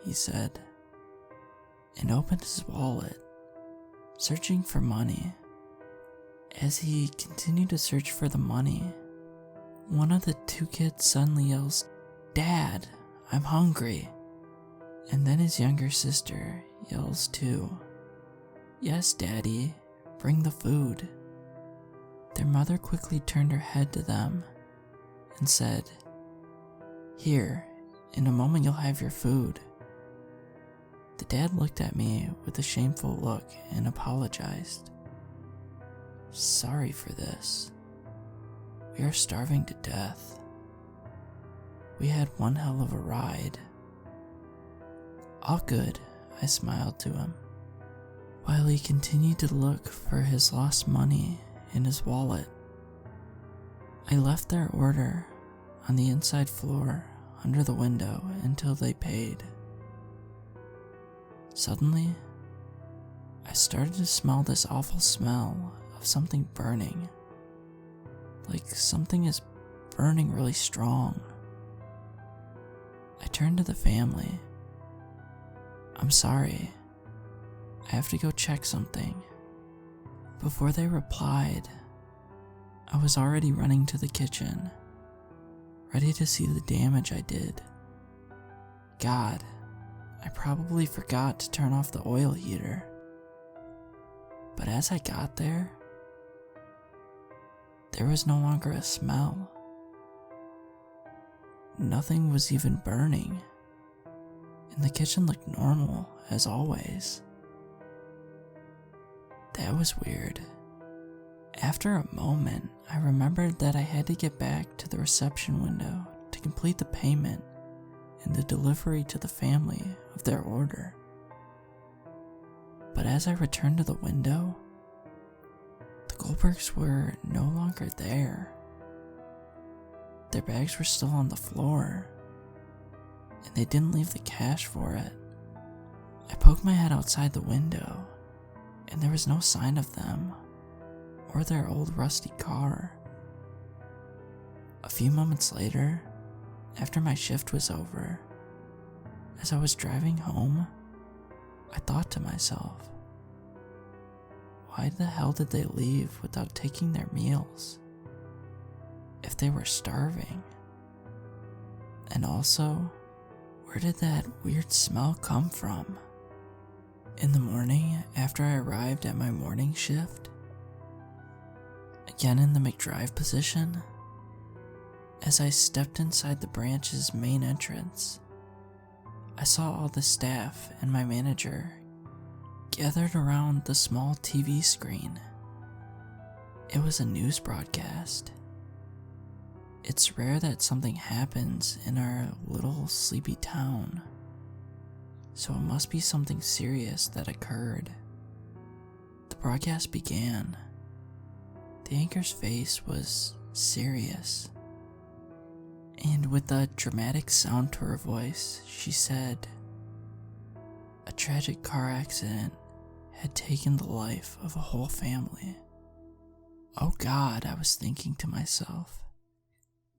he said, and opened his wallet, searching for money. As he continued to search for the money, one of the two kids suddenly yells, "Dad, I'm hungry." And then his younger sister yells too, "Yes, Daddy, bring the food." Their mother quickly turned her head to them and said, "Here, in a moment you'll have your food." The dad looked at me with a shameful look and apologized. "Sorry for this. We are starving to death. We had one hell of a ride." "All good," I smiled to him, while he continued to look for his lost money in his wallet. I left their order on the inside floor under the window until they paid. Suddenly, I started to smell this awful smell of something burning, like something is burning really strong. I turned to the family. "I'm sorry, I have to go check something." Before they replied, I was already running to the kitchen, ready to see the damage I did. God, I probably forgot to turn off the oil heater. But as I got there was no longer a smell. Nothing was even burning, and the kitchen looked normal as always. That was weird. After a moment, I remembered that I had to get back to the reception window to complete the payment and the delivery to the family of their order. But as I returned to the window, the Goldbergs were no longer there. Their bags were still on the floor, and they didn't leave the cash for it. I poked my head outside the window, and there was no sign of them or their old rusty car. A few moments later, after my shift was over, as I was driving home, I thought to myself, why the hell did they leave without taking their meals? If they were starving? And also, where did that weird smell come from? In the morning, after I arrived at my morning shift, again in the McDrive position, as I stepped inside the branch's main entrance, I saw all the staff and my manager gathered around the small TV screen. It was a news broadcast. It's rare that something happens in our little sleepy town, so it must be something serious that occurred. The broadcast began. The anchor's face was serious, and with a dramatic sound to her voice, she said, "A tragic car accident had taken the life of a whole family." Oh God, I was thinking to myself.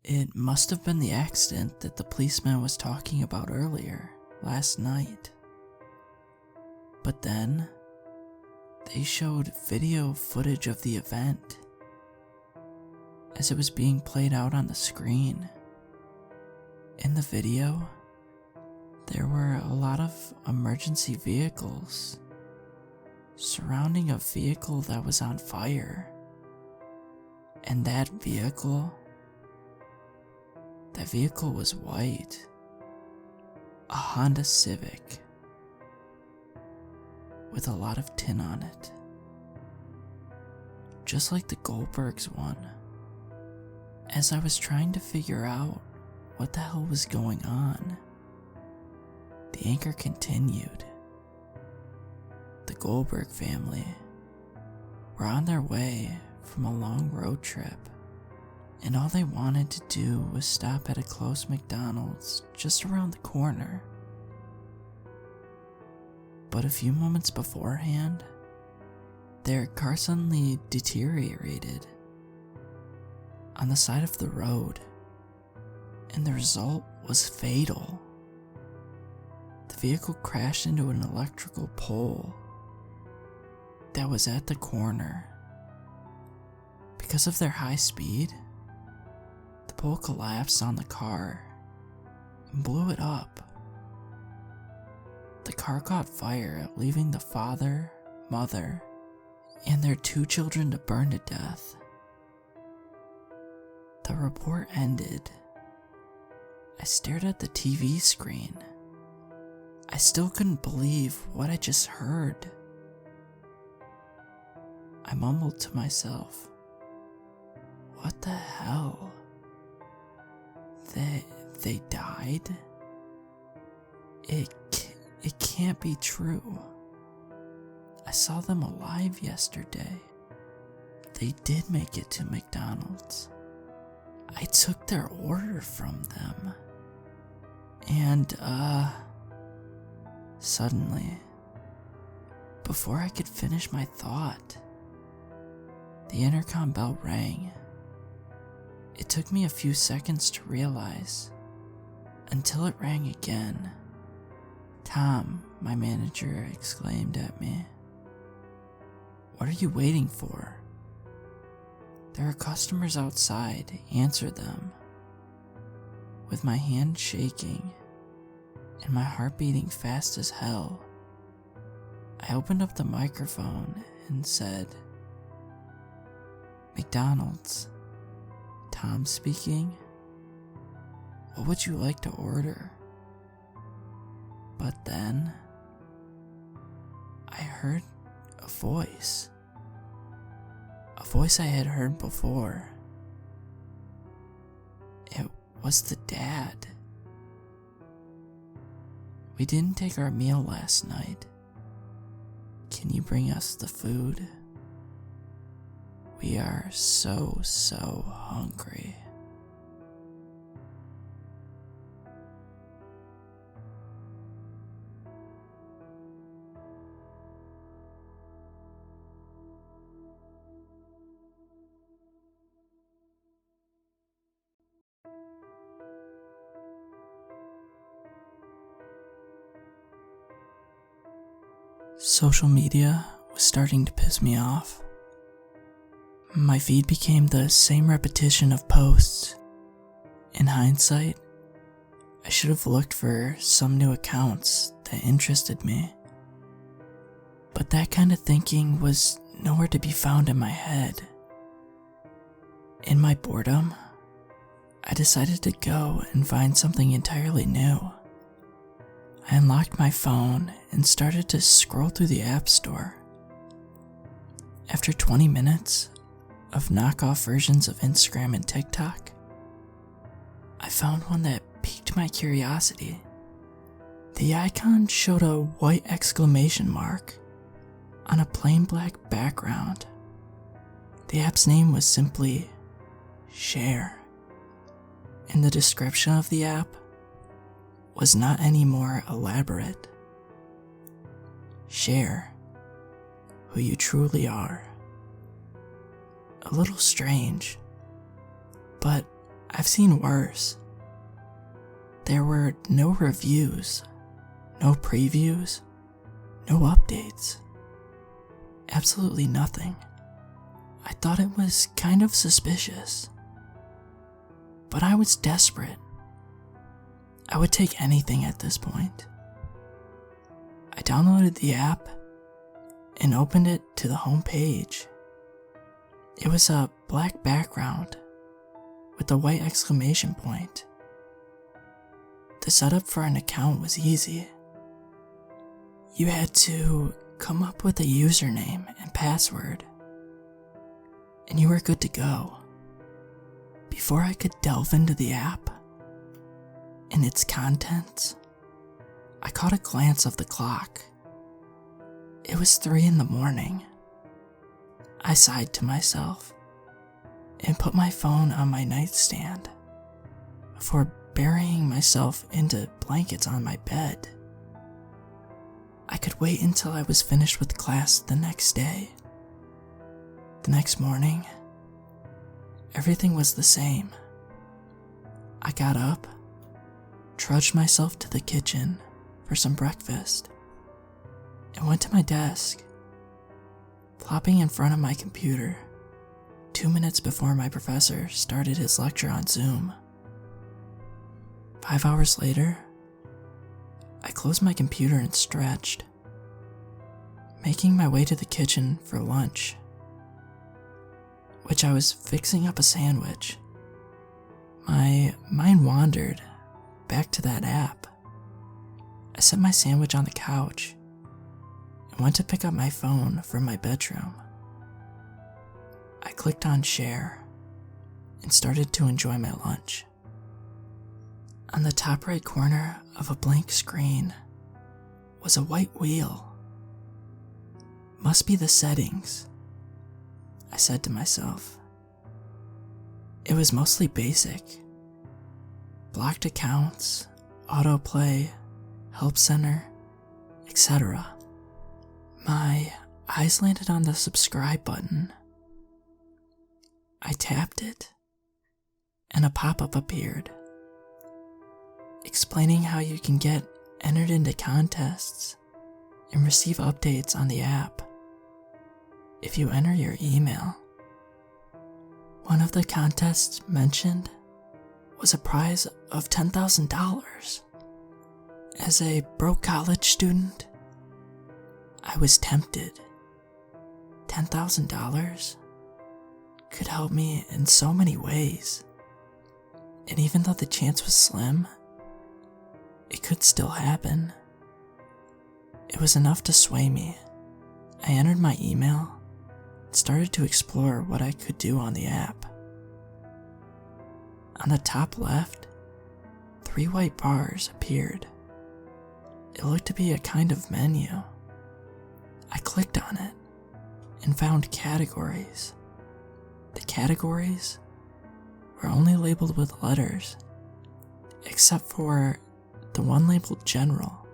It must have been the accident that the policeman was talking about earlier, last night. But then, they showed video footage of the event as it was being played out on the screen. In the video, there were a lot of emergency vehicles surrounding a vehicle that was on fire. And that vehicle was white. A Honda Civic with a lot of tin on it. Just like the Goldbergs one. As I was trying to figure out what the hell was going on, the anchor continued. The Goldberg family were on their way from a long road trip, and all they wanted to do was stop at a close McDonald's just around the corner. But a few moments beforehand, their car suddenly deteriorated on the side of the road, and the result was fatal. The vehicle crashed into an electrical pole that was at the corner. Because of their high speed, the pole collapsed on the car and blew it up. The car caught fire, leaving the father, mother, and their 2 children to burn to death. The report ended. I stared at the TV screen. I still couldn't believe what I just heard. I mumbled to myself, "What the hell? They died? It can't be true. I saw them alive yesterday. They did make it to McDonald's. I took their order from them." And, suddenly, before I could finish my thought, the intercom bell rang. It took me a few seconds to realize, until it rang again. "Tom," my manager exclaimed at me. "What are you waiting for? There are customers outside. Answer them." With my hand shaking and my heart beating fast as hell, I opened up the microphone and said, "McDonald's, Tom speaking. What would you like to order?" But then, I heard a voice. A voice I had heard before. It was the dad. "We didn't take our meal last night. Can you bring us the food? We are so hungry." Social media was starting to piss me off. My feed became the same repetition of posts. In hindsight, I should have looked for some new accounts that interested me. But that kind of thinking was nowhere to be found in my head. In my boredom, I decided to go and find something entirely new. I unlocked my phone and started to scroll through the App Store. After 20 minutes of knockoff versions of Instagram and TikTok, I found one that piqued my curiosity. The icon showed a white exclamation mark on a plain black background. The app's name was simply Share, and the description of the app was not any more elaborate. Share who you truly are. A little strange, but I've seen worse. There were no reviews, no previews, no updates. Absolutely nothing. I thought it was kind of suspicious. But I was desperate. I would take anything at this point. I downloaded the app and opened it to the home page. It was a black background with a white exclamation point. The setup for an account was easy. You had to come up with a username and password, and you were good to go. Before I could delve into the app and its contents, I caught a glance of the clock. It was 3 a.m. I sighed to myself and put my phone on my nightstand before burying myself into blankets on my bed. I could wait until I was finished with class the next day. The next morning, everything was the same. I got up, trudged myself to the kitchen for some breakfast, and went to my desk, plopping in front of my computer 2 minutes before my professor started his lecture on Zoom. 5 hours later, I closed my computer and stretched, making my way to the kitchen for lunch, which I was fixing up a sandwich. My mind wandered back to that app. I set my sandwich on the couch and went to pick up my phone from my bedroom. I clicked on share and started to enjoy my lunch. On the top right corner of a blank screen was a white wheel. Must be the settings, I said to myself. It was mostly basic. Blocked accounts, autoplay, help center, etc. My eyes landed on the subscribe button. I tapped it, and a pop-up appeared, explaining how you can get entered into contests and receive updates on the app if you enter your email. One of the contests mentioned was a prize of $10,000. As a broke college student, I was tempted. $10,000 could help me in so many ways, and even though the chance was slim, it could still happen. It was enough to sway me. I entered my email and started to explore what I could do on the app. On the top left, 3 white bars appeared. It looked to be a kind of menu. I clicked on it and found categories. The categories were only labeled with letters, except for the one labeled General.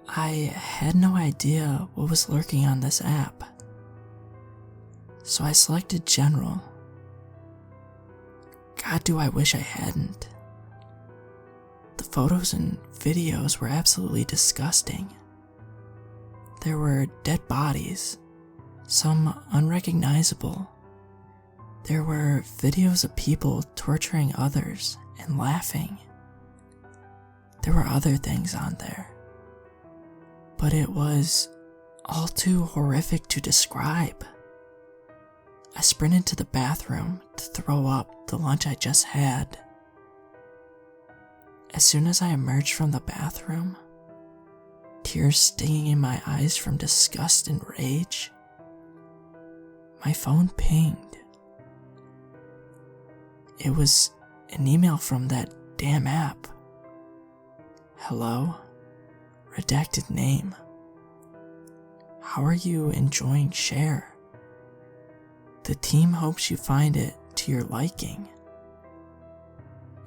I had no idea what was lurking on this app, so I selected General. God, do I wish I hadn't. The photos and videos were absolutely disgusting. There were dead bodies, some unrecognizable. There were videos of people torturing others and laughing. There were other things on there, but it was all too horrific to describe. I sprinted to the bathroom to throw up the lunch I just had. As soon as I emerged from the bathroom, tears stinging in my eyes from disgust and rage, my phone pinged. It was an email from that damn app. Hello, redacted name. How are you enjoying Share? The team hopes you find it to your liking,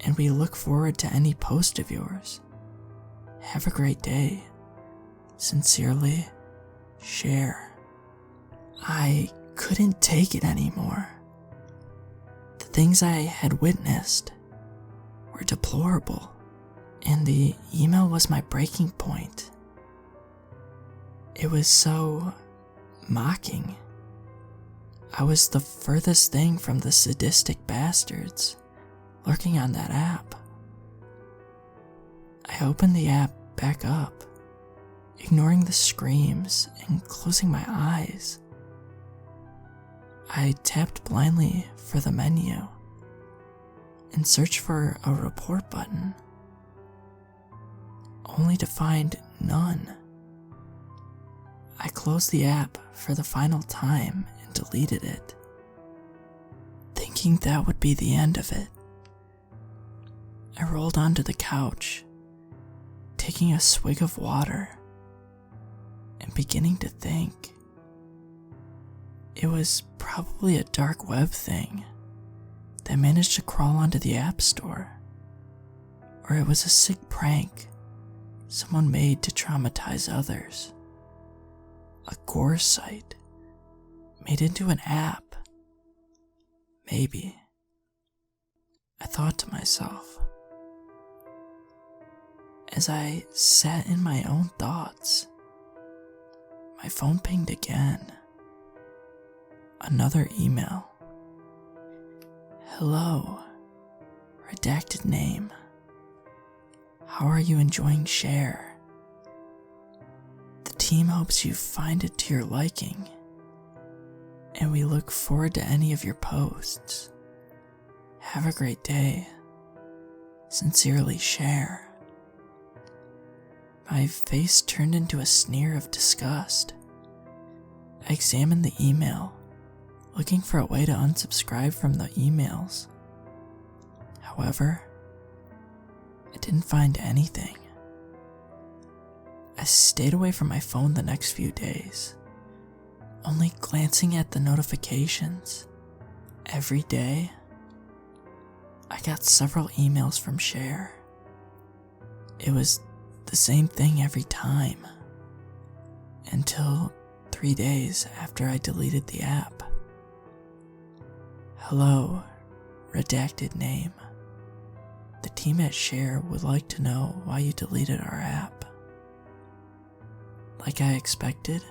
and we look forward to any post of yours. Have a great day. Sincerely, Share. I couldn't take it anymore. The things I had witnessed were deplorable, and the email was my breaking point. It was so mocking. I was the furthest thing from the sadistic bastards lurking on that app. I opened the app back up ignoring the screams and closing my eyes. I tapped blindly for the menu and searched for a report button, only to find none. I closed the app for the final time and deleted it, thinking that would be the end of it. I rolled onto the couch, taking a swig of water and beginning to think. It was probably a dark web thing that managed to crawl onto the App Store, or it was a sick prank someone made to traumatize others. A gore site made into an app. Maybe. I thought to myself. As I sat in my own thoughts, my phone pinged again. Another email. Hello, redacted name. How are you enjoying Share? The team hopes you find it to your liking, and we look forward to any of your posts. Have a great day. Sincerely, Share. My face turned into a sneer of disgust. I examined the email, looking for a way to unsubscribe from the emails. However, I didn't find anything. I stayed away from my phone the next few days, only glancing at the notifications. Every day, I got several emails from Share. It was the same thing every time, until 3 days after I deleted the app. Hello, redacted name. The team at Share would like to know why you deleted our app. Like I expected,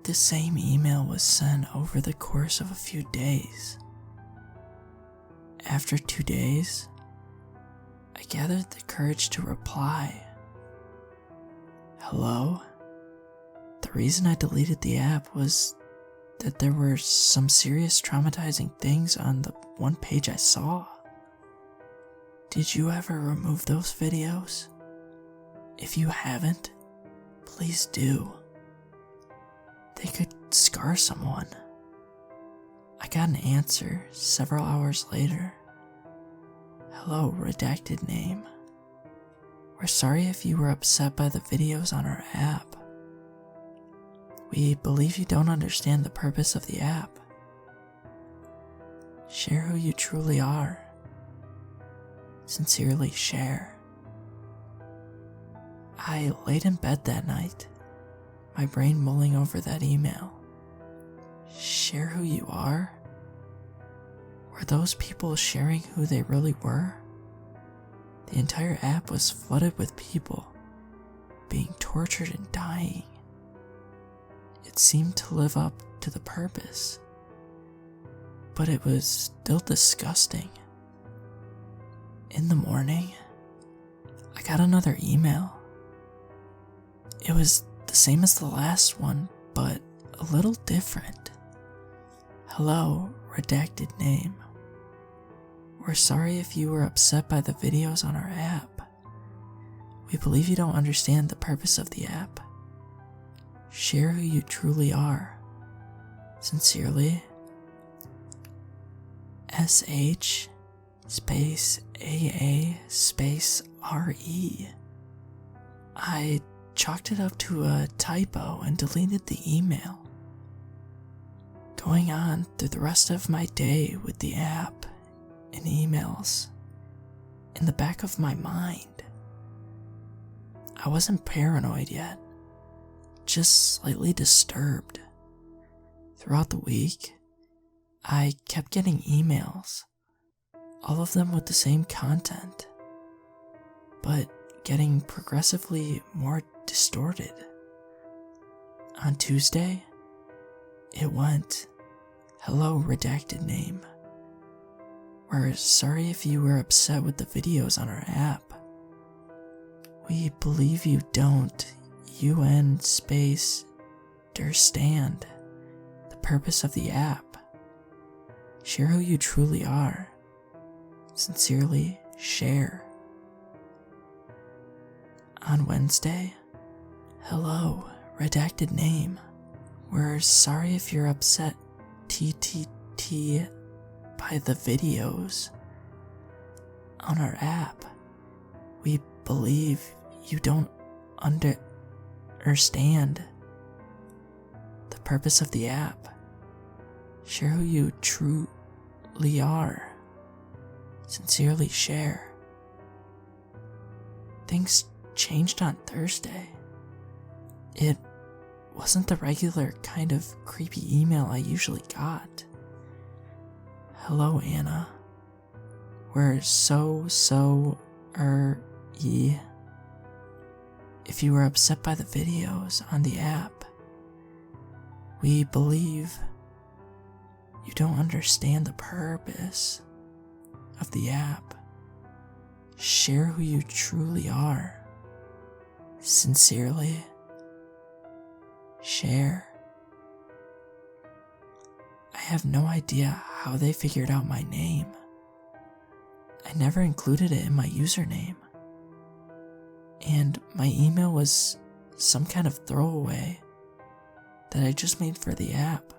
the same email was sent over the course of a few days. After 2 days, I gathered the courage to reply. Hello? The reason I deleted the app was that there were some serious traumatizing things on the one page I saw. Did you ever remove those videos? If you haven't, please do. They could scar someone. I got an answer several hours later. Hello, redacted name. We're sorry if you were upset by the videos on our app. We believe you don't understand the purpose of the app. Share who you truly are. Sincerely, Share. I laid in bed that night, my brain mulling over that email. Share who you are? Were those people sharing who they really were? The entire app was flooded with people being tortured and dying. It seemed to live up to the purpose, but it was still disgusting. In the morning, I got another email. It was the same as the last one, but a little different. Hello, redacted name. We're sorry if you were upset by the videos on our app. We believe you don't understand the purpose of the app. Share who you truly are. Sincerely, SH space AA space RE. I chalked it up to a typo and deleted the email. Going on through the rest of my day with the app and emails in the back of my mind. I wasn't paranoid yet, just slightly disturbed. Throughout the week, I kept getting emails, all of them with the same content, but getting progressively more distorted. On Tuesday, it went, hello, redacted name. We're sorry if you were upset with the videos on our app. We believe you don't UN space understand the purpose of the app. Share who you truly are. Sincerely, Share. On Wednesday, hello, redacted name. We're sorry if you're upset TTT by the videos on our app. We believe you don't understand the purpose of the app. Share who you truly are. Sincerely, Share. Things changed on Thursday. It wasn't the regular kind of creepy email I usually got. Hello, Anna. We're sorry if you were upset by the videos on the app. We believe you don't understand the purpose of the app. Share who you truly are. Sincerely, Share. I have no idea how they figured out my name. I never included it in my username. And my email was some kind of throwaway that I just made for the app.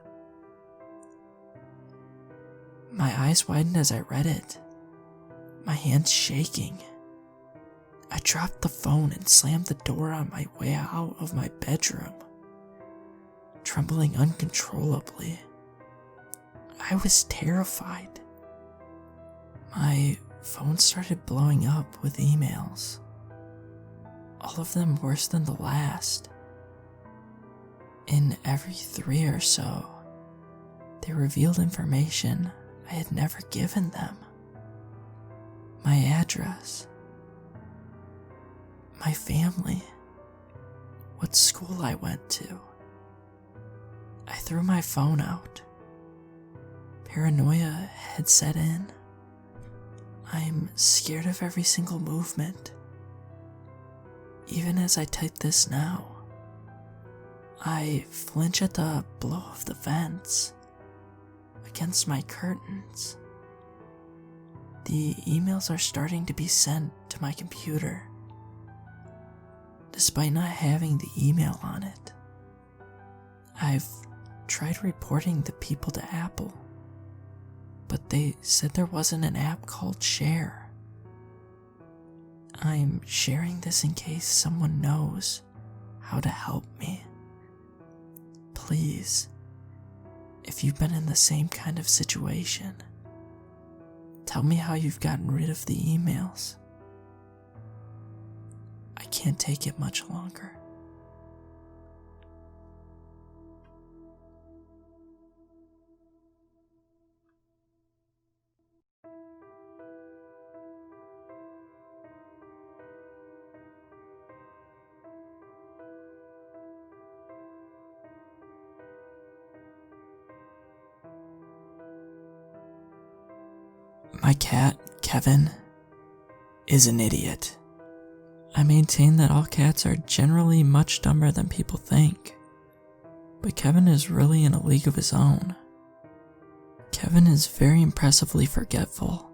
My eyes widened as I read it, my hands shaking. I dropped the phone and slammed the door on my way out of my bedroom, trembling uncontrollably. I was terrified. My phone started blowing up with emails, all of them worse than the last. In every 3 or so, they revealed information I had never given them. My address, my family, what school I went to. I threw my phone out. Paranoia had set in. I'm scared of every single movement. Even as I type this now, I flinch at the blow of the vents against my curtains. The emails are starting to be sent to my computer, despite not having the email on it. I've tried reporting the people to Apple, but they said there wasn't an app called Share. I'm sharing this in case someone knows how to help me. Please, if you've been in the same kind of situation, tell me how you've gotten rid of the emails. I can't take it much longer. My cat, Kevin, is an idiot. I maintain that all cats are generally much dumber than people think, but Kevin is really in a league of his own. Kevin is very impressively forgetful.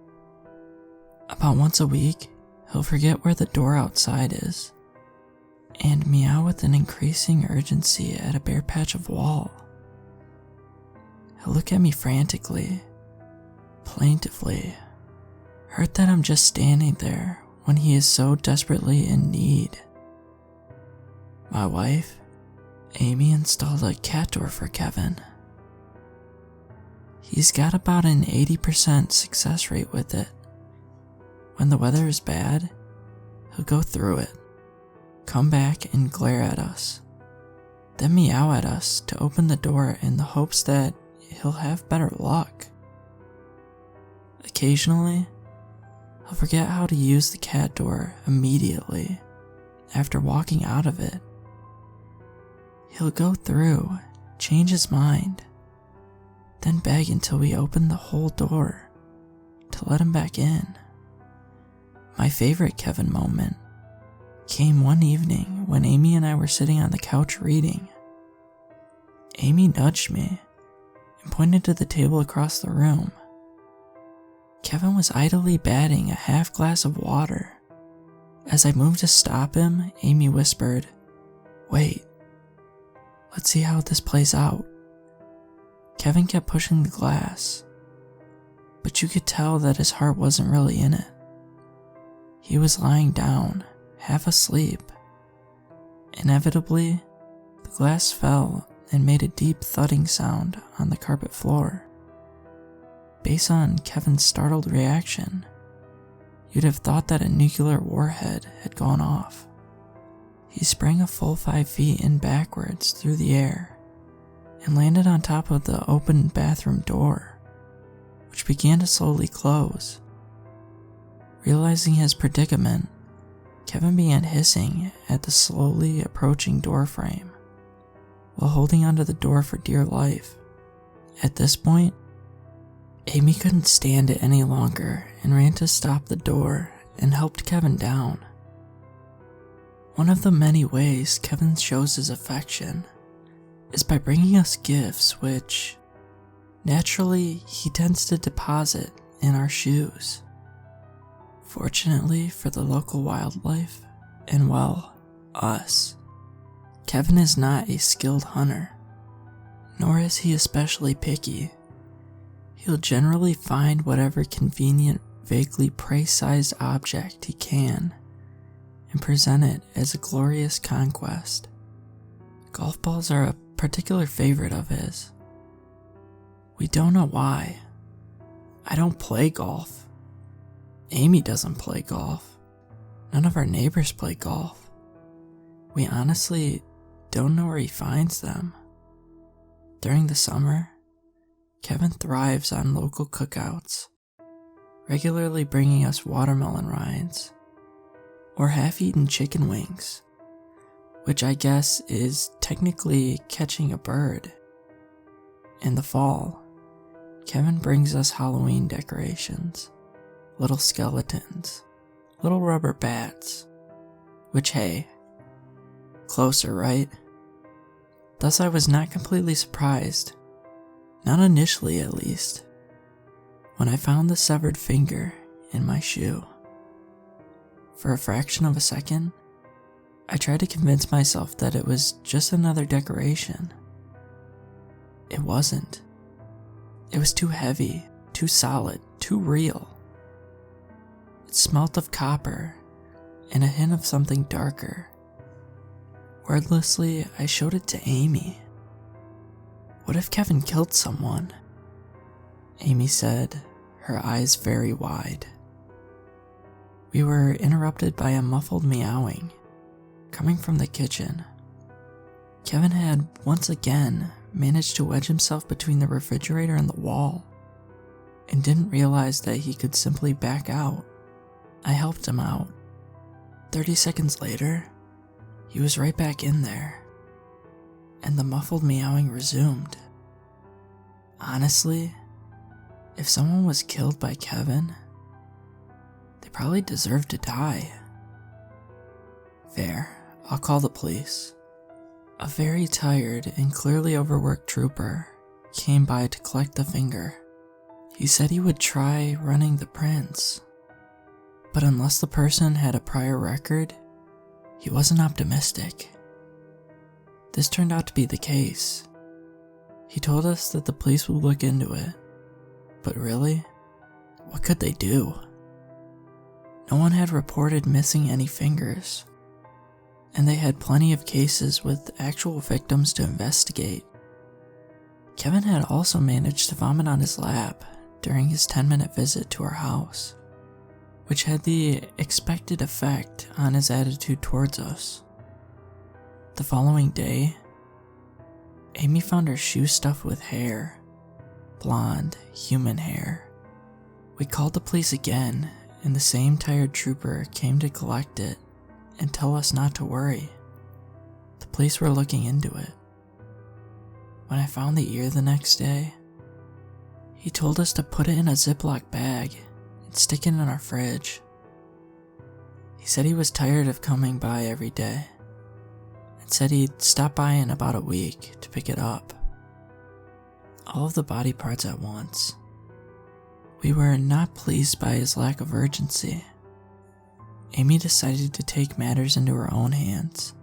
About once a week, he'll forget where the door outside is, and meow with an increasing urgency at a bare patch of wall. He'll look at me frantically, plaintively, hurt that I'm just standing there when he is so desperately in need. My wife, Amy, installed a cat door for Kevin. He's got about an 80% success rate with it. When the weather is bad, he'll go through it, come back and glare at us, then meow at us to open the door in the hopes that he'll have better luck. Occasionally, he'll forget how to use the cat door immediately after walking out of it. He'll go through, change his mind, then beg until we open the whole door to let him back in. My favorite Kevin moment came one evening when Amy and I were sitting on the couch reading. Amy nudged me and pointed to the table across the room. Kevin was idly batting a half glass of water. As I moved to stop him, Amy whispered, "Wait, let's see how this plays out." Kevin kept pushing the glass, but you could tell that his heart wasn't really in it. He was lying down, half asleep. Inevitably, the glass fell and made a deep thudding sound on the carpet floor. Based on Kevin's startled reaction, you'd have thought that a nuclear warhead had gone off. He sprang a full 5 feet in backwards through the air and landed on top of the open bathroom door, which began to slowly close. Realizing his predicament, Kevin began hissing at the slowly approaching door frame while holding onto the door for dear life. At this point, Amy couldn't stand it any longer and ran to stop the door and helped Kevin down. One of the many ways Kevin shows his affection is by bringing us gifts which, naturally, he tends to deposit in our shoes. Fortunately for the local wildlife, and well, us, Kevin is not a skilled hunter, nor is he especially picky. He'll generally find whatever convenient, vaguely prey-sized object he can and present it as a glorious conquest. Golf balls are a particular favorite of his. We don't know why. I don't play golf. Amy doesn't play golf. None of our neighbors play golf. We honestly don't know where he finds them. During the summer, Kevin thrives on local cookouts, regularly bringing us watermelon rinds or half-eaten chicken wings, which I guess is technically catching a bird. In the fall, Kevin brings us Halloween decorations, little skeletons, little rubber bats, which hey, closer, right? Thus I was not completely surprised, not initially at least, when I found the severed finger in my shoe. For a fraction of a second, I tried to convince myself that it was just another decoration. It wasn't. It was too heavy, too solid, too real. It smelt of copper and a hint of something darker. Wordlessly, I showed it to Amy. What if Kevin killed someone? Amy said, her eyes very wide. We were interrupted by a muffled meowing coming from the kitchen. Kevin had once again managed to wedge himself between the refrigerator and the wall and didn't realize that he could simply back out. I helped him out. 30 seconds later, he was right back in there, and the muffled meowing resumed. Honestly, if someone was killed by Kevin, they probably deserved to die. Fair, I'll call the police. A very tired and clearly overworked trooper came by to collect the finger. He said he would try running the prints, but unless the person had a prior record, he wasn't optimistic. This turned out to be the case. He told us that the police would look into it, but really, what could they do? No one had reported missing any fingers, and they had plenty of cases with actual victims to investigate. Kevin had also managed to vomit on his lap during his 10-minute visit to our house, which had the expected effect on his attitude towards us. The following day, Amy found her shoe stuffed with hair, blonde, human hair. We called the police again, and the same tired trooper came to collect it and tell us not to worry. The police were looking into it. When I found the ear the next day, he told us to put it in a Ziploc bag and stick it in our fridge. He said he was tired of coming by every day and said he'd stop by in about a week to pick it up. All of the body parts at once. We were not pleased by his lack of urgency. Amy decided to take matters into her own hands.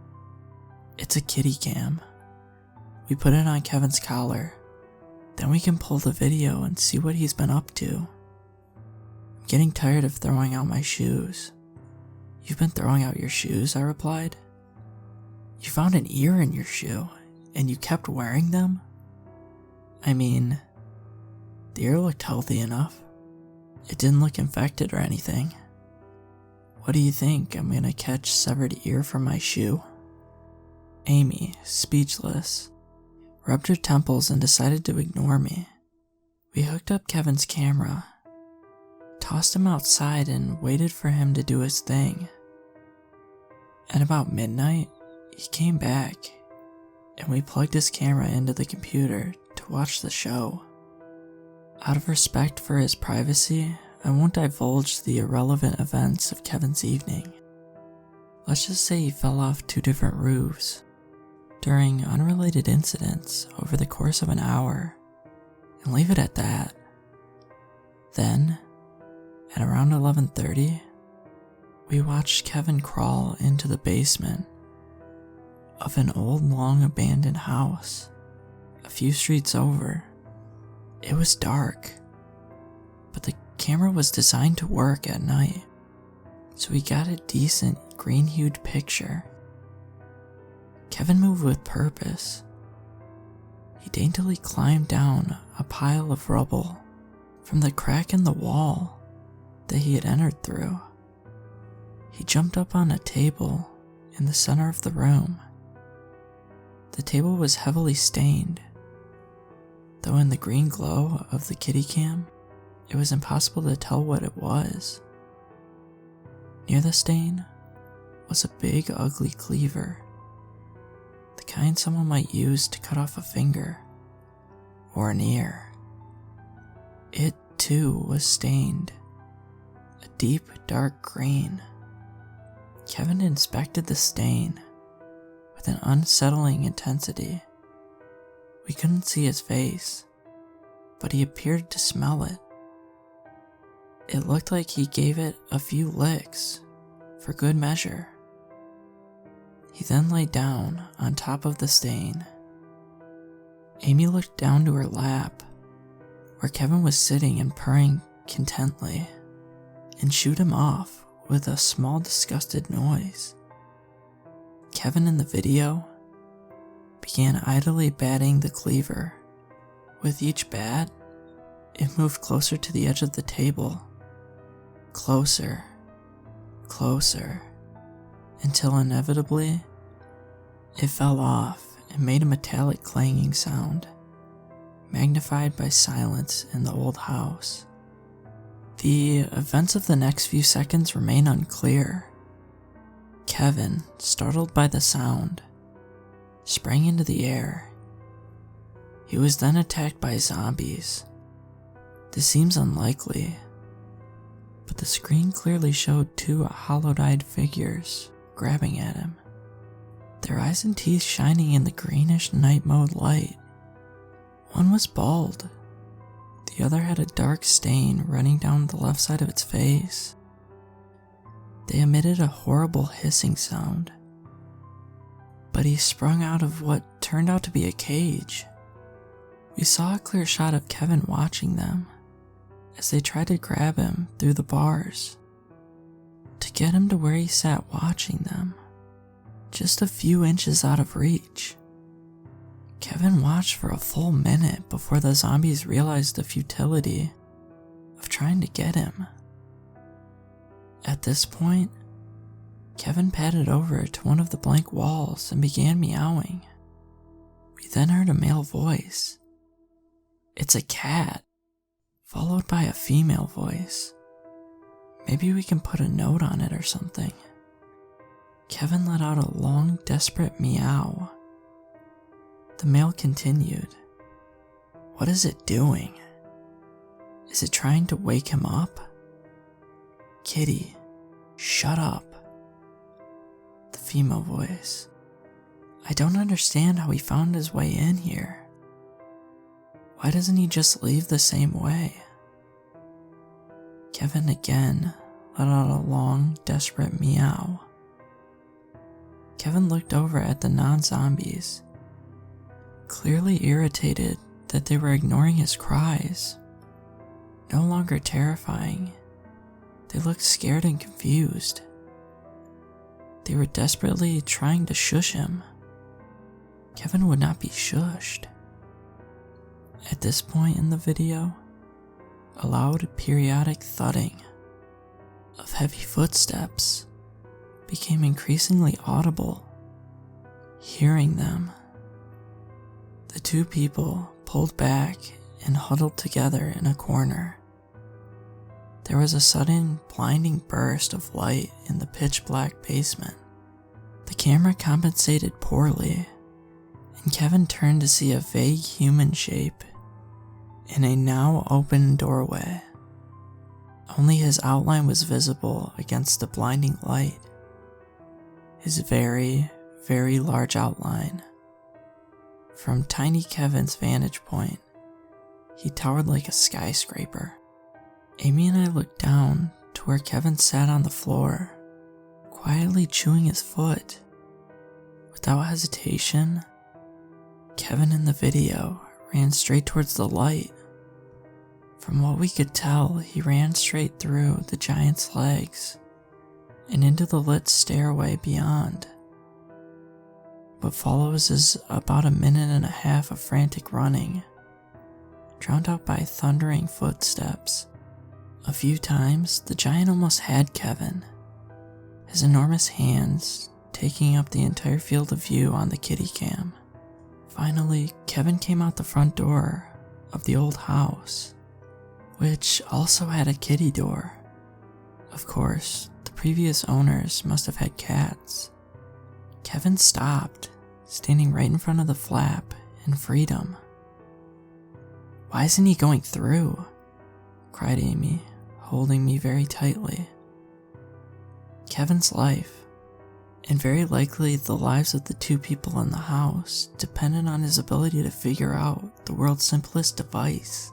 It's a kitty cam. We put it on Kevin's collar. Then we can pull the video and see what he's been up to. I'm getting tired of throwing out my shoes. You've been throwing out your shoes, I replied. You found an ear in your shoe, and you kept wearing them? I mean, the ear looked healthy enough. It didn't look infected or anything. What do you think, I'm gonna catch severed ear from my shoe? Amy, speechless, rubbed her temples and decided to ignore me. We hooked up Kevin's camera, tossed him outside and waited for him to do his thing. At about midnight, he came back, and we plugged his camera into the computer to watch the show. Out of respect for his privacy, I won't divulge the irrelevant events of Kevin's evening. Let's just say he fell off 2 different roofs during unrelated incidents over the course of an hour, and leave it at that. Then, at around 11:30, we watched Kevin crawl into the basement of an old, long abandoned house a few streets over. It was dark, but the camera was designed to work at night, so we got a decent green-hued picture. Kevin moved with purpose. He daintily climbed down a pile of rubble from the crack in the wall that he had entered through. He jumped up on a table in the center of the room. The table was heavily stained, though in the green glow of the kitty cam, it was impossible to tell what it was. Near the stain was a big, ugly cleaver, the kind someone might use to cut off a finger or an ear. It, too, was stained, a deep, dark green. Kevin inspected the stain with an unsettling intensity. We couldn't see his face, but he appeared to smell it. It looked like he gave it a few licks for good measure. He then lay down on top of the stain. Amy looked down to her lap, where Kevin was sitting and purring contentedly, and shooed him off with a small disgusted noise. Kevin in the video began idly batting the cleaver. With each bat, it moved closer to the edge of the table. Closer, closer, until inevitably, it fell off and made a metallic clanging sound, magnified by silence in the old house. The events of the next few seconds remain unclear. Kevin, startled by the sound, sprang into the air. He was then attacked by zombies. This seems unlikely, but the screen clearly showed 2 hollow-eyed figures grabbing at him, their eyes and teeth shining in the greenish night mode light. One was bald. The other had a dark stain running down the left side of its face. They emitted a horrible hissing sound, but he sprung out of what turned out to be a cage. We saw a clear shot of Kevin watching them as they tried to grab him through the bars to get him to where he sat watching them, just a few inches out of reach. Kevin watched for a full minute before the zombies realized the futility of trying to get him. At this point, Kevin padded over to one of the blank walls and began meowing. We then heard a male voice. It's a cat, followed by a female voice. Maybe we can put a note on it or something. Kevin let out a long, desperate meow. The male continued. What is it doing? Is it trying to wake him up? Kitty, shut up. female voice. I don't understand how he found his way in here. Why doesn't he just leave the same way? Kevin again let out a long, desperate meow. Kevin looked over at the non-zombies, clearly irritated that they were ignoring his cries. No longer terrifying, they looked scared and confused. They were desperately trying to shush him. Kevin would not be shushed. At this point in the video, a loud periodic thudding of heavy footsteps became increasingly audible. Hearing them, the two people pulled back and huddled together in a corner. There was a sudden, blinding burst of light in the pitch-black basement. The camera compensated poorly, and Kevin turned to see a vague human shape in a now open doorway. Only his outline was visible against the blinding light. His very, very large outline. From tiny Kevin's vantage point, he towered like a skyscraper. Amy and I looked down to where Kevin sat on the floor, quietly chewing his foot. Without hesitation, Kevin in the video ran straight towards the light. From what we could tell, he ran straight through the giant's legs and into the lit stairway beyond. What follows is about a minute and a half of frantic running, drowned out by thundering footsteps. A few times, the giant almost had Kevin, his enormous hands taking up the entire field of view on the kitty cam. Finally, Kevin came out the front door of the old house, which also had a kitty door. Of course, the previous owners must have had cats. Kevin stopped, standing right in front of the flap in freedom. "Why isn't he going through?" cried Amy, holding me very tightly. Kevin's life, and very likely the lives of the two people in the house, depended on his ability to figure out the world's simplest device.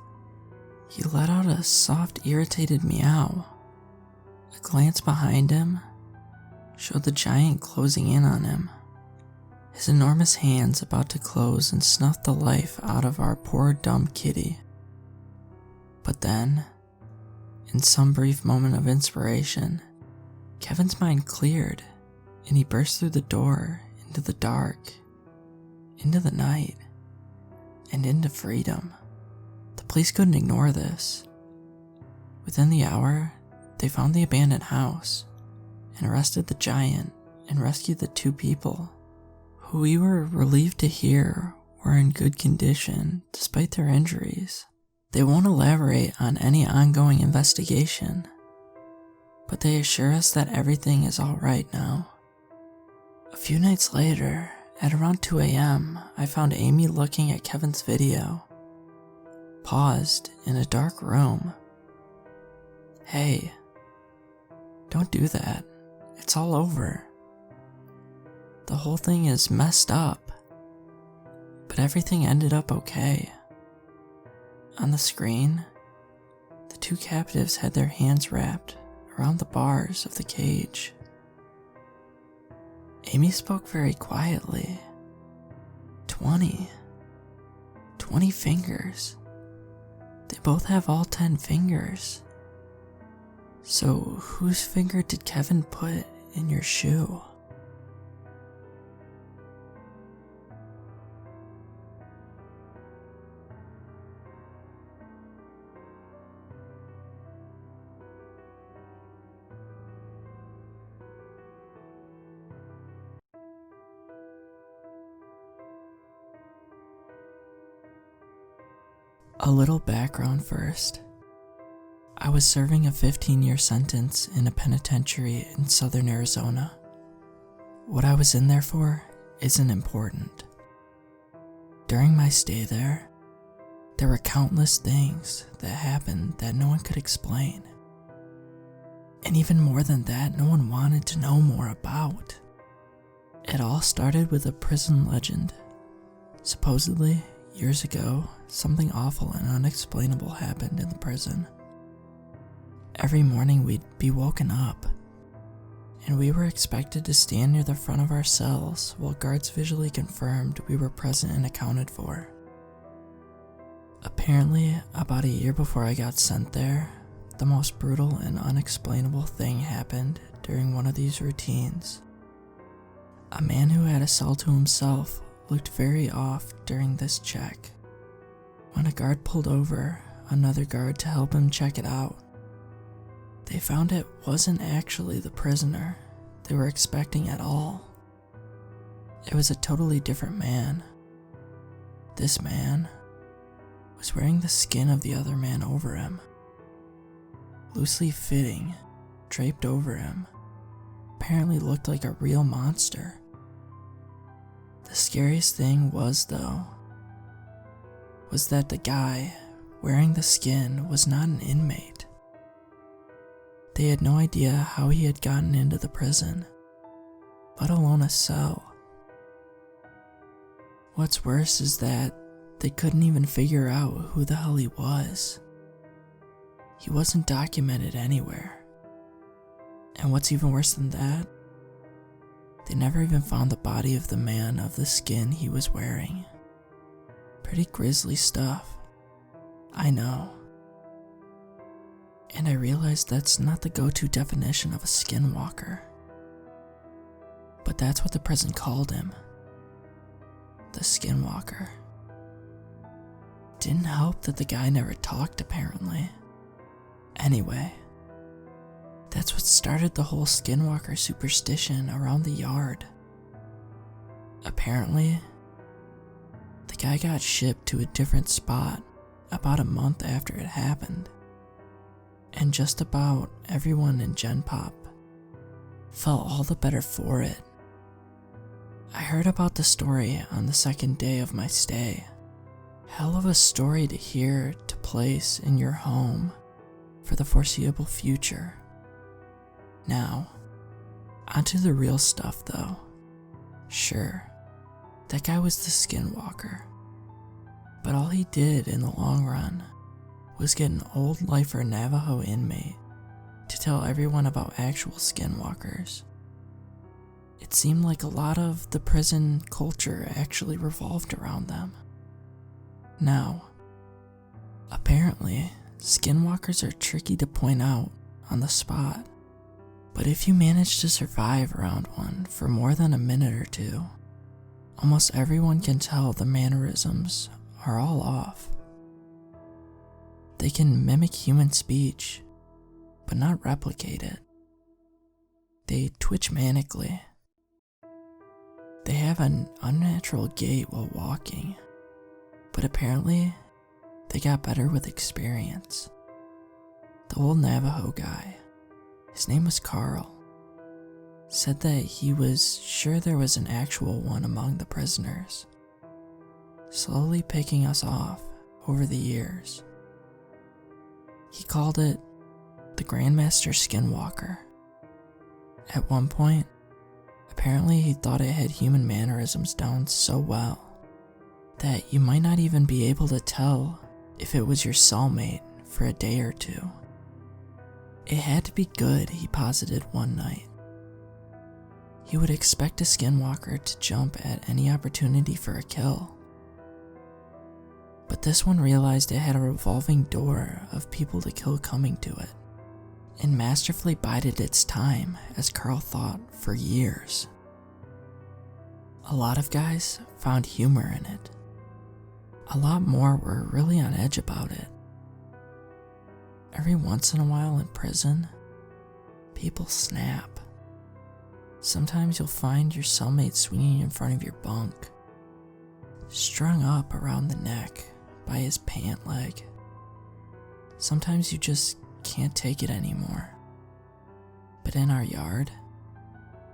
He let out a soft, irritated meow. A glance behind him showed the giant closing in on him, his enormous hands about to close and snuff the life out of our poor dumb kitty. But then, in some brief moment of inspiration, Kevin's mind cleared, and he burst through the door into the dark, into the night, and into freedom. The police couldn't ignore this. Within the hour, they found the abandoned house, and arrested the giant, and rescued the two people, who we were relieved to hear were in good condition despite their injuries. They won't elaborate on any ongoing investigation, but they assure us that everything is alright now. A few nights later, at around 2 a.m., I found Amy looking at Kevin's video, paused in a dark room. "Hey, don't do that. It's all over. The whole thing is messed up, but everything ended up okay." On the screen, the two captives had their hands wrapped around the bars of the cage. Amy spoke very quietly. 20 fingers. They both have all 10 fingers. So whose finger did Kevin put in your shoe? A little background first. I was serving a 15-year sentence in a penitentiary in southern Arizona. What I was in there for isn't important. During my stay there were countless things that happened that no one could explain. And even more than that, no one wanted to know more about. It all started with a prison legend. Supposedly, years ago, something awful and unexplainable happened in the prison. Every morning we'd be woken up, and we were expected to stand near the front of our cells while guards visually confirmed we were present and accounted for. Apparently, about a year before I got sent there, the most brutal and unexplainable thing happened during one of these routines. A man who had a cell to himself looked very off during this check. When a guard pulled over another guard to help him check it out, they found it wasn't actually the prisoner they were expecting at all. It was a totally different man. This man was wearing the skin of the other man over him, loosely fitting, draped over him. Apparently looked like a real monster. The scariest thing was that the guy wearing the skin was not an inmate. They had no idea how he had gotten into the prison, let alone a cell. What's worse is that they couldn't even figure out who the hell he was. He wasn't documented anywhere. And what's even worse than that, they never even found the body of the man of the skin he was wearing. Pretty grisly stuff, I know. And I realized that's not the go-to definition of a skinwalker. But that's what the prison called him. The skinwalker. Didn't help that the guy never talked, apparently. Anyway, that's what started the whole skinwalker superstition around the yard. Apparently, the guy got shipped to a different spot about a month after it happened. And just about everyone in Gen Pop felt all the better for it. I heard about the story on the second day of my stay. Hell of a story to hear to place in your home for the foreseeable future. Now, onto the real stuff though. Sure, that guy was the skinwalker. But all he did in the long run was get an old lifer Navajo inmate to tell everyone about actual skinwalkers. It seemed like a lot of the prison culture actually revolved around them. Now, apparently, skinwalkers are tricky to point out on the spot, but if you manage to survive around one for more than a minute or two, almost everyone can tell the mannerisms are all off. They can mimic human speech, but not replicate it. They twitch manically. They have an unnatural gait while walking, but apparently they got better with experience. The old Navajo guy, his name was Carl, said that he was sure there was an actual one among the prisoners, slowly picking us off over the years. He called it the Grandmaster Skinwalker. At one point, apparently he thought it had human mannerisms down so well that you might not even be able to tell if it was your cellmate for a day or two. It had to be good, he posited one night. He would expect a skinwalker to jump at any opportunity for a kill. But this one realized it had a revolving door of people to kill coming to it, and masterfully bided its time, as Carl thought, for years. A lot of guys found humor in it. A lot more were really on edge about it. Every once in a while in prison, people snap. Sometimes you'll find your cellmate swinging in front of your bunk, strung up around the neck by his pant leg. Sometimes you just can't take it anymore. But in our yard,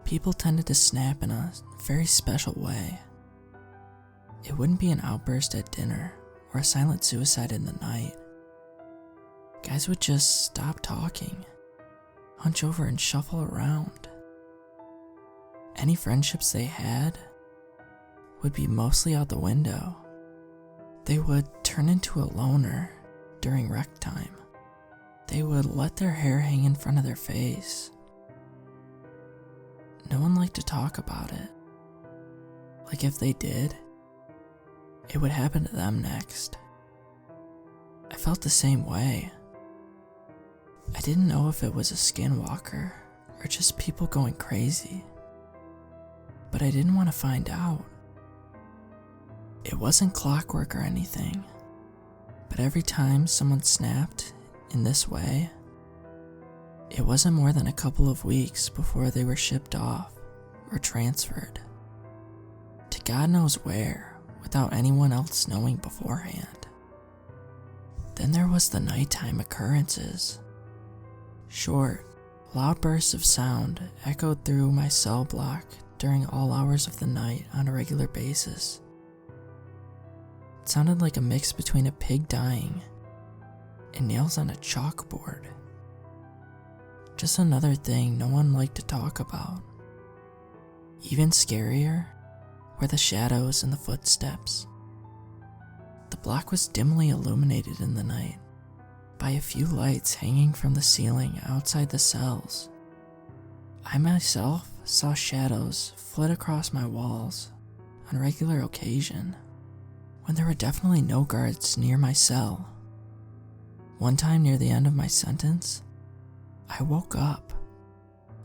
people tended to snap in a very special way. It wouldn't be an outburst at dinner or a silent suicide in the night. Guys would just stop talking, hunch over and shuffle around. Any friendships they had would be mostly out the window. They would turn into a loner during rec time. They would let their hair hang in front of their face. No one liked to talk about it. Like if they did, it would happen to them next. I felt the same way. I didn't know if it was a skinwalker or just people going crazy, but I didn't want to find out. It wasn't clockwork or anything, but every time someone snapped in this way, it wasn't more than a couple of weeks before they were shipped off or transferred to God knows where without anyone else knowing beforehand. Then there was the nighttime occurrences. Short, loud bursts of sound echoed through my cell block during all hours of the night on a regular basis. It sounded like a mix between a pig dying and nails on a chalkboard. Just another thing no one liked to talk about. Even scarier were the shadows and the footsteps. The block was dimly illuminated in the night by a few lights hanging from the ceiling outside the cells. I myself saw shadows flit across my walls on regular occasion when there were definitely no guards near my cell. One time near the end of my sentence, I woke up,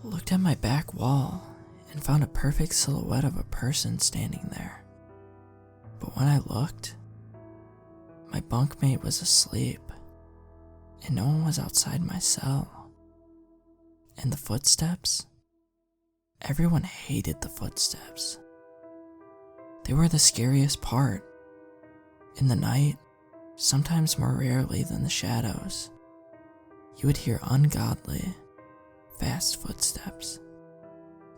looked at my back wall, and found a perfect silhouette of a person standing there. But when I looked, my bunkmate was asleep, and no one was outside my cell. And the footsteps? Everyone hated the footsteps. They were the scariest part. In the night, sometimes more rarely than the shadows, you would hear ungodly, fast footsteps.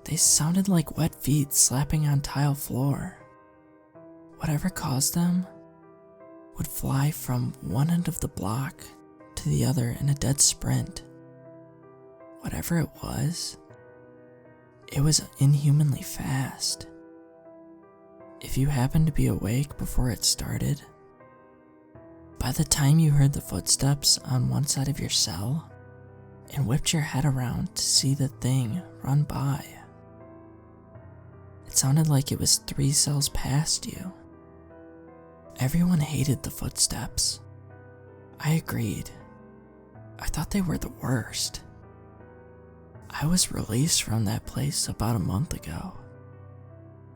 They sounded like wet feet slapping on tile floor. Whatever caused them would fly from one end of the block to the other in a dead sprint. Whatever it was inhumanly fast. If you happened to be awake before it started, by the time you heard the footsteps on one side of your cell and whipped your head around to see the thing run by, it sounded like it was 3 cells past you. Everyone hated the footsteps. I agreed. I thought they were the worst. I was released from that place about a month ago,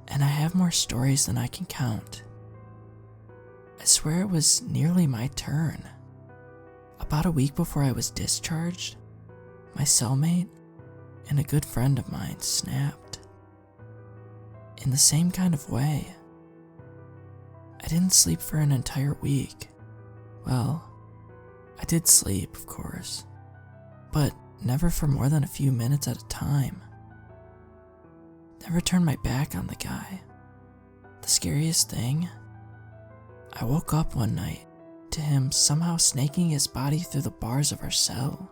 and I have more stories than I can count. I swear it was nearly my turn. About a week before I was discharged, my cellmate and a good friend of mine snapped. In the same kind of way. I didn't sleep for an entire week. Well, I did sleep, of course, but never for more than a few minutes at a time. Never turned my back on the guy. The scariest thing? I woke up one night to him somehow snaking his body through the bars of our cell.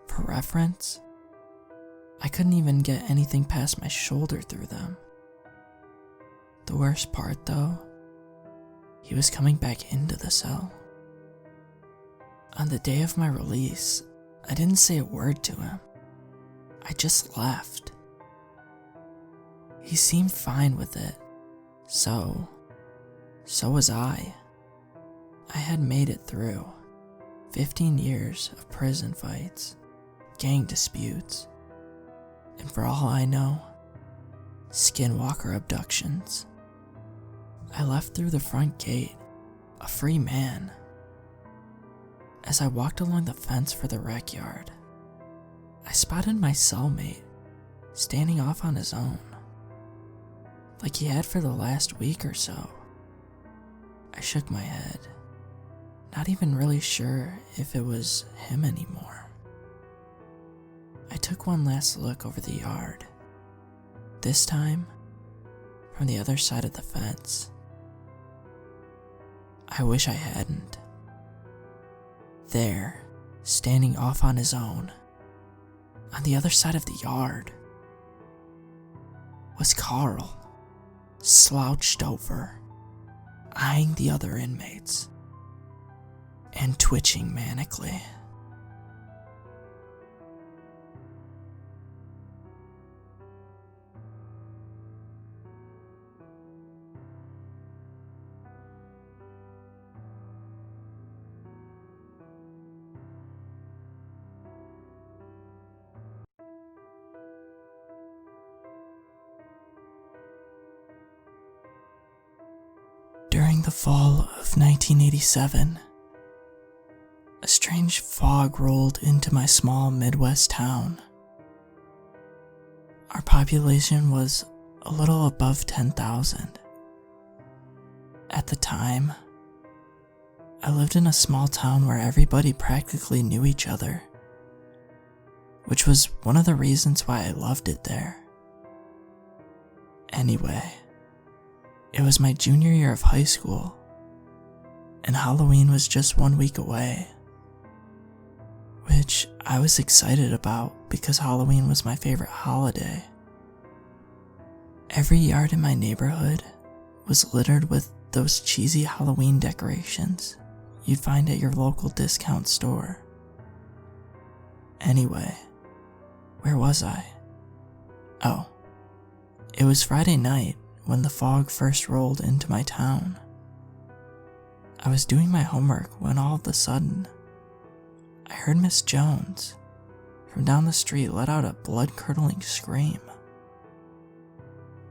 For reference, I couldn't even get anything past my shoulder through them. The worst part, though, he was coming back into the cell. On the day of my release, I didn't say a word to him. I just left. He seemed fine with it, so was I. I had made it through 15 years of prison fights, gang disputes, and for all I know, skinwalker abductions. I left through the front gate, a free man. As I walked along the fence for the rec yard, I spotted my cellmate standing off on his own, like he had for the last week or so. I shook my head, not even really sure if it was him anymore. I took one last look over the yard, this time from the other side of the fence. I wish I hadn't. There, standing off on his own, on the other side of the yard, was Carl, slouched over, eyeing the other inmates, and twitching manically. During the fall of 1987, a strange fog rolled into my small Midwest town. Our population was a little above 10,000. At the time, I lived in a small town where everybody practically knew each other, which was one of the reasons why I loved it there. Anyway, it was my junior year of high school, and Halloween was just 1 week away, which I was excited about because Halloween was my favorite holiday. Every yard in my neighborhood was littered with those cheesy Halloween decorations you'd find at your local discount store. Anyway, where was I? Oh, it was Friday night when the fog first rolled into my town. I was doing my homework when all of a sudden, I heard Miss Jones from down the street let out a blood-curdling scream.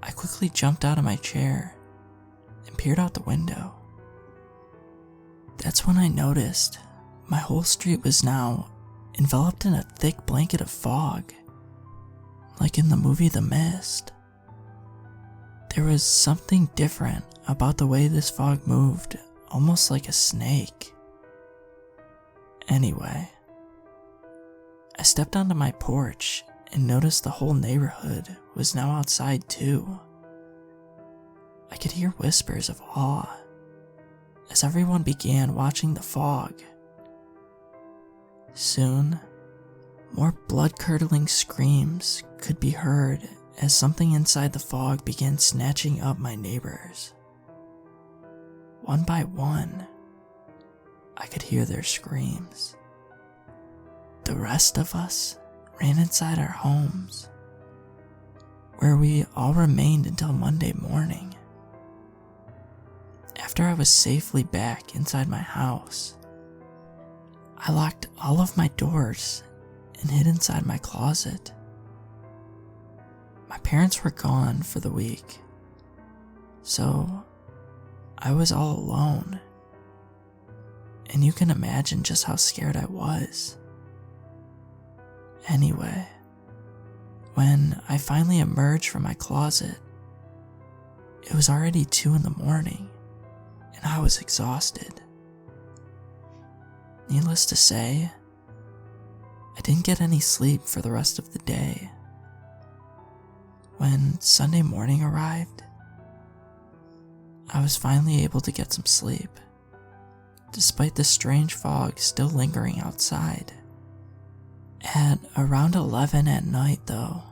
I quickly jumped out of my chair and peered out the window. That's when I noticed my whole street was now enveloped in a thick blanket of fog, like in the movie The Mist. There was something different about the way this fog moved, almost like a snake. Anyway, I stepped onto my porch and noticed the whole neighborhood was now outside too. I could hear whispers of awe as everyone began watching the fog. Soon, more blood-curdling screams could be heard as something inside the fog began snatching up my neighbors. One by one, I could hear their screams. The rest of us ran inside our homes, where we all remained until Monday morning. After I was safely back inside my house, I locked all of my doors and hid inside my closet. My parents were gone for the week, so I was all alone, and you can imagine just how scared I was. Anyway, when I finally emerged from my closet, it was already 2 a.m, and I was exhausted. Needless to say, I didn't get any sleep for the rest of the day. When Sunday morning arrived, I was finally able to get some sleep, despite the strange fog still lingering outside. At around 11 at night, though,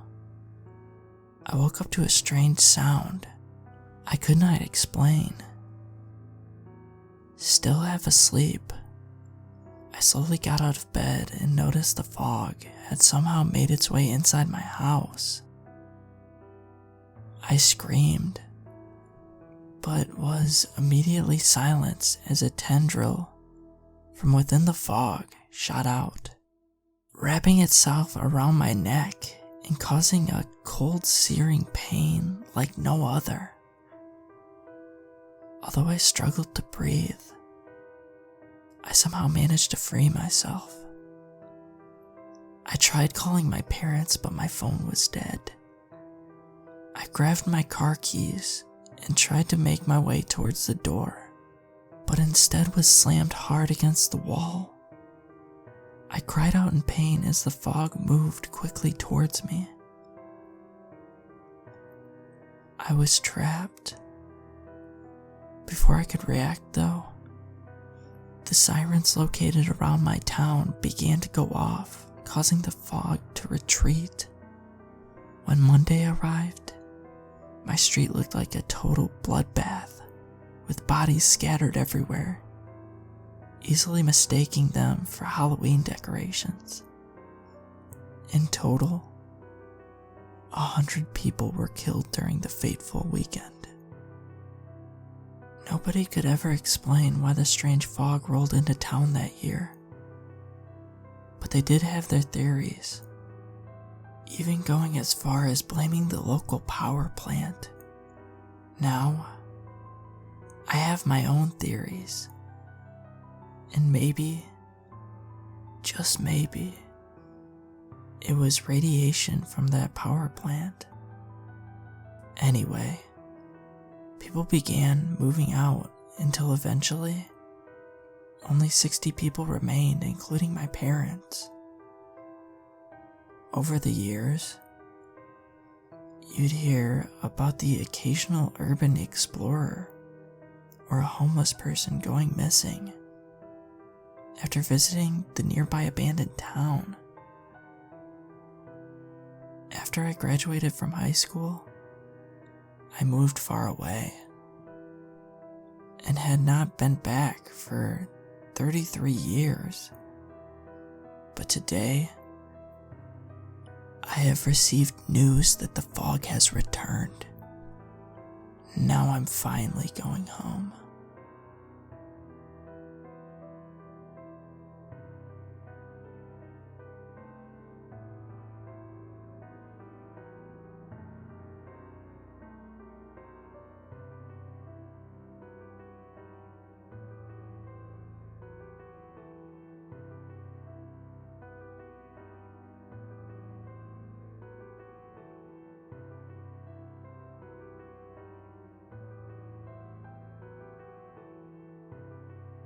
I woke up to a strange sound I could not explain. Still half asleep, I slowly got out of bed and noticed the fog had somehow made its way inside my house. I screamed, but was immediately silenced as a tendril from within the fog shot out, wrapping itself around my neck and causing a cold, searing pain like no other. Although I struggled to breathe, I somehow managed to free myself. I tried calling my parents, but my phone was dead. I grabbed my car keys and tried to make my way towards the door, but instead was slammed hard against the wall. I cried out in pain as the fog moved quickly towards me. I was trapped. Before I could react, though, the sirens located around my town began to go off, causing the fog to retreat. When Monday arrived, My street looked like a total bloodbath, with bodies scattered everywhere, easily mistaking them for Halloween decorations. In total, 100 people were killed during the fateful weekend. Nobody could ever explain why the strange fog rolled into town that year, but they did have their theories, even going as far as blaming the local power plant. Now, I have my own theories, and maybe, just maybe, it was radiation from that power plant. Anyway, people began moving out until eventually, only 60 people remained, including my parents. Over the years, you'd hear about the occasional urban explorer or a homeless person going missing after visiting the nearby abandoned town. After I graduated from high school, I moved far away and had not been back for 33 years. But today, I have received news that the fog has returned. Now I'm finally going home.